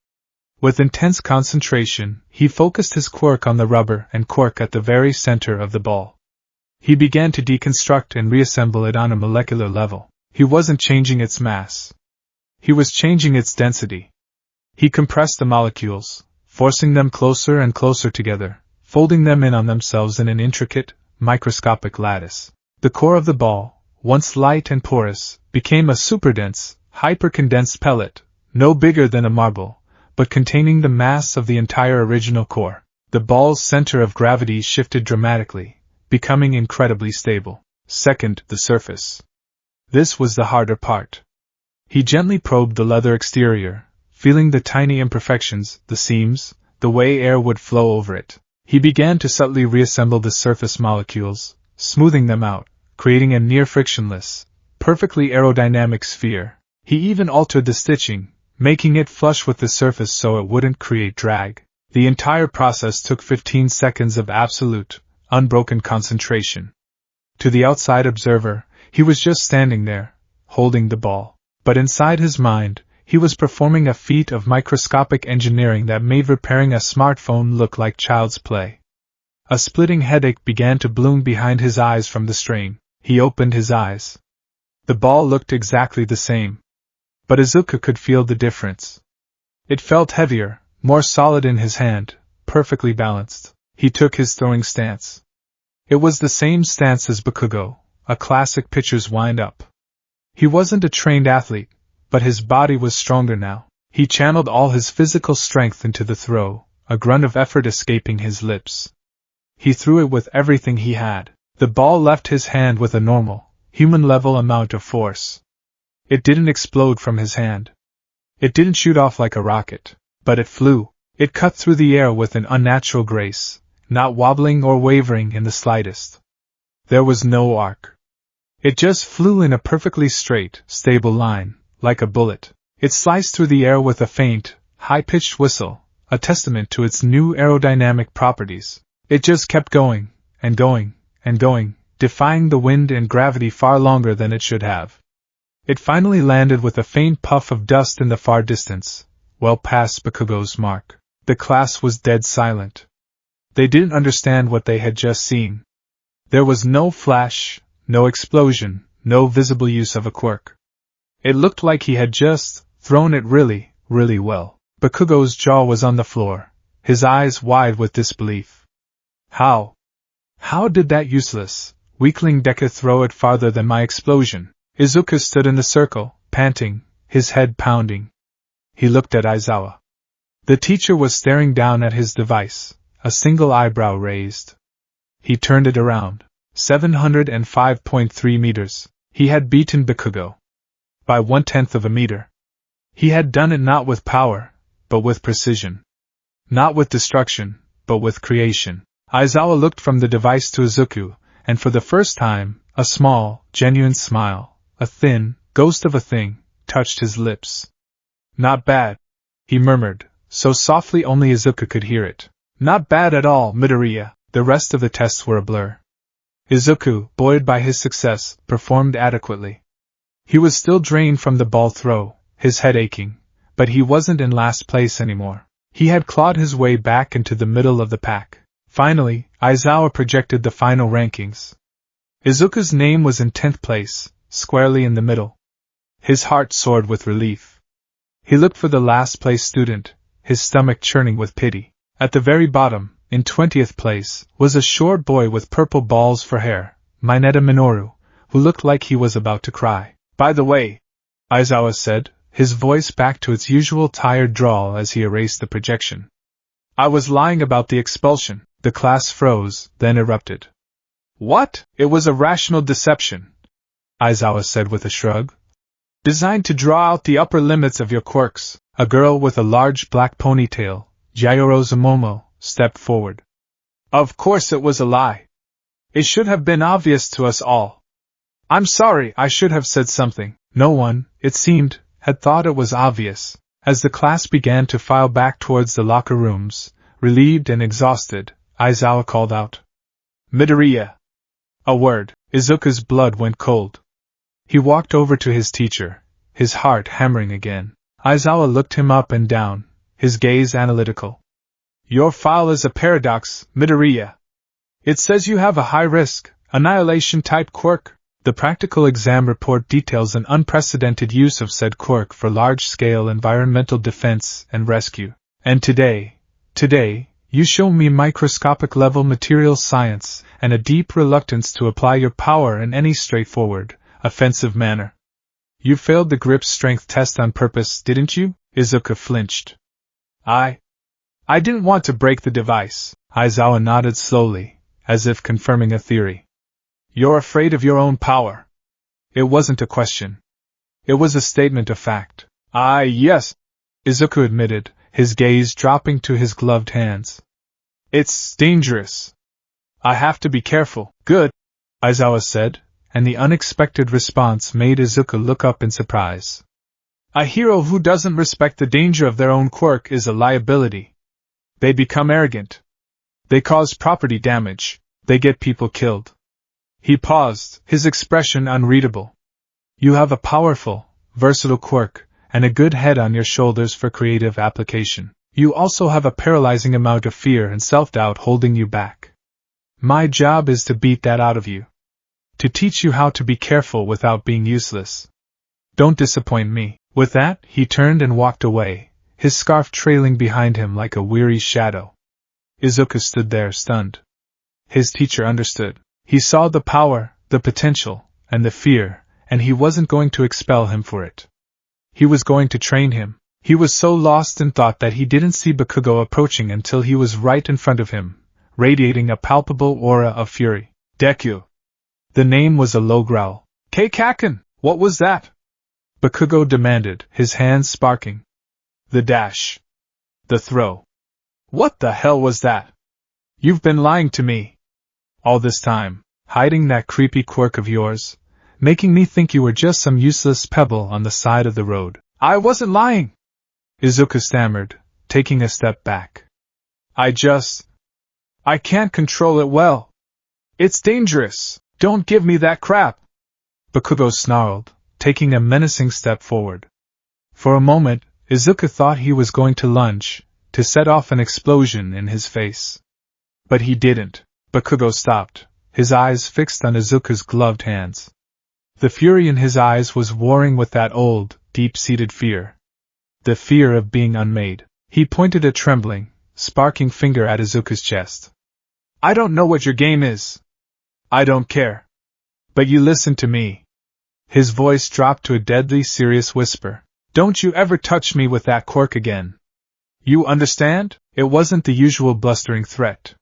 With intense concentration, he focused his quirk on the rubber and cork at the very center of the ball. He began to deconstruct and reassemble it on a molecular level. He wasn't changing its mass. He was changing its density. He compressed the molecules, forcing them closer and closer together, folding them in on themselves in an intricate, microscopic lattice. The core of the ball, once light and porous, became a superdense, hypercondensed pellet, no bigger than a marble, but containing the mass of the entire original core. The ball's center of gravity shifted dramatically, becoming incredibly stable. Second, the surface. This was the harder part. He gently probed the leather exterior, feeling the tiny imperfections, the seams, the way air would flow over it. He began to subtly reassemble the surface molecules, smoothing them out, creating a near-frictionless, perfectly aerodynamic sphere. He even altered the stitching, making it flush with the surface so it wouldn't create drag. The entire process took 15 seconds of absolute, unbroken concentration. To the outside observer, he was just standing there, holding the ball. But inside his mind, he was performing a feat of microscopic engineering that made repairing a smartphone look like child's play. A splitting headache began to bloom behind his eyes from the strain. He opened his eyes. The ball looked exactly the same. But Izuku could feel the difference. It felt heavier, more solid in his hand, perfectly balanced. He took his throwing stance. It was the same stance as Bakugo, a classic pitcher's wind-up. He wasn't a trained athlete, but his body was stronger now. He channeled all his physical strength into the throw, a grunt of effort escaping his lips. He threw it with everything he had. The ball left his hand with a normal, human-level amount of force. It didn't explode from his hand. It didn't shoot off like a rocket, but it flew. It cut through the air with an unnatural grace, not wobbling or wavering in the slightest. There was no arc. It just flew in a perfectly straight, stable line, like a bullet. It sliced through the air with a faint, high-pitched whistle, a testament to its new aerodynamic properties. It just kept going, and going, and going, defying the wind and gravity far longer than it should have. It finally landed with a faint puff of dust in the far distance, well past Bakugo's mark. The class was dead silent. They didn't understand what they had just seen. There was no flash, no explosion, no visible use of a quirk. It looked like he had just thrown it really, really well. Bakugo's jaw was on the floor, his eyes wide with disbelief. How did that useless, weakling Deku throw it farther than my explosion? Izuku stood in the circle, panting, his head pounding. He looked at Aizawa. The teacher was staring down at his device, a single eyebrow raised. He turned it around. 705.3 meters. He had beaten Bakugo. By 1/10 of a meter. He had done it not with power, but with precision. Not with destruction, but with creation. Aizawa looked from the device to Izuku, and for the first time, a small, genuine smile, a thin, ghost of a thing, touched his lips. Not bad, he murmured, so softly only Izuku could hear it. Not bad at all, Midoriya. The rest of the tests were a blur. Izuku, buoyed by his success, performed adequately. He was still drained from the ball throw, his head aching, but he wasn't in last place anymore. He had clawed his way back into the middle of the pack. Finally, Aizawa projected the final rankings. Izuku's name was in 10th place, squarely in the middle. His heart soared with relief. He looked for the last place student, his stomach churning with pity. At the very bottom, in 20th place, was a short boy with purple balls for hair, Mineta Minoru, who looked like he was about to cry. By the way, Aizawa said, his voice back to its usual tired drawl as he erased the projection. I was lying about the expulsion. The class froze, then erupted. What? It was a rational deception, Aizawa said with a shrug. Designed to draw out the upper limits of your quirks. A girl with a large black ponytail, Jayoro Zumomo, stepped forward. Of course it was a lie. It should have been obvious to us all. I'm sorry, I should have said something. No one, it seemed, had thought it was obvious. As the class began to file back towards the locker rooms, relieved and exhausted, Aizawa called out. Midoriya. A word. Izuku's blood went cold. He walked over to his teacher, his heart hammering again. Aizawa looked him up and down, his gaze analytical. Your file is a paradox, Midoriya. It says you have a high-risk, annihilation-type quirk. The practical exam report details an unprecedented use of said quirk for large-scale environmental defense and rescue. And today, you show me microscopic-level material science and a deep reluctance to apply your power in any straightforward, offensive manner. You failed the grip strength test on purpose, didn't you? Izuku flinched. I didn't want to break the device. Aizawa nodded slowly, as if confirming a theory. You're afraid of your own power. It wasn't a question. It was a statement of fact. Yes, Izuku admitted, his gaze dropping to his gloved hands. It's dangerous. I have to be careful. Good, Aizawa said, and the unexpected response made Izuku look up in surprise. A hero who doesn't respect the danger of their own quirk is a liability. They become arrogant. They cause property damage. They get people killed. He paused, his expression unreadable. You have a powerful, versatile quirk, and a good head on your shoulders for creative application. You also have a paralyzing amount of fear and self-doubt holding you back. My job is to beat that out of you. To teach you how to be careful without being useless. Don't disappoint me. With that, he turned and walked away, his scarf trailing behind him like a weary shadow. Izuku stood there stunned. His teacher understood. He saw the power, the potential, and the fear, and he wasn't going to expel him for it. He was going to train him. He was so lost in thought that he didn't see Bakugo approaching until he was right in front of him, radiating a palpable aura of fury. Deku. The name was a low growl. Keikaken, what was that? Bakugo demanded, his hands sparking. The dash. The throw. What the hell was that? You've been lying to me. All this time, hiding that creepy quirk of yours, making me think you were just some useless pebble on the side of the road. I wasn't lying, Izuku stammered, taking a step back. I can't control it well. It's dangerous. Don't give me that crap. Bakugo snarled, taking a menacing step forward. For a moment, Izuku thought he was going to lunge, to set off an explosion in his face. But he didn't. Bakugo stopped, his eyes fixed on Izuku's gloved hands. The fury in his eyes was warring with that old, deep-seated fear. The fear of being unmade. He pointed a trembling, sparking finger at Izuku's chest. I don't know what your game is. I don't care. But you listen to me. His voice dropped to a deadly serious whisper. Don't you ever touch me with that quirk again. You understand? It wasn't the usual blustering threat.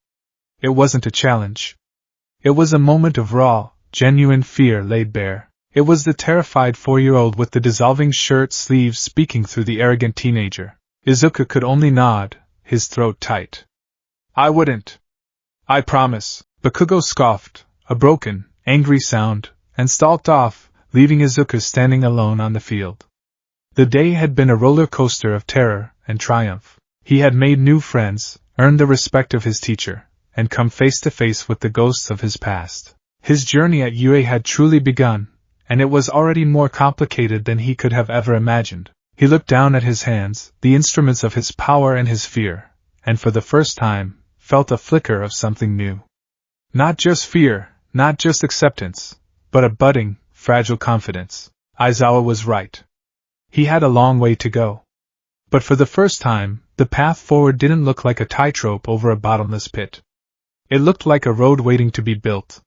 It wasn't a challenge. It was a moment of raw, genuine fear laid bare. It was the terrified 4-year-old with the dissolving shirt sleeves speaking through the arrogant teenager. Izuku could only nod, his throat tight. I wouldn't. I promise. Bakugo scoffed, a broken, angry sound, and stalked off, leaving Izuku standing alone on the field. The day had been a roller coaster of terror and triumph. He had made new friends, earned the respect of his teacher, and come face to face with the ghosts of his past. His journey at UA had truly begun, and it was already more complicated than he could have ever imagined. He looked down at his hands, the instruments of his power and his fear, and for the first time, felt a flicker of something new. Not just fear, not just acceptance, but a budding, fragile confidence. Aizawa was right. He had a long way to go. But for the first time, the path forward didn't look like a tightrope over a bottomless pit. It looked like a road waiting to be built,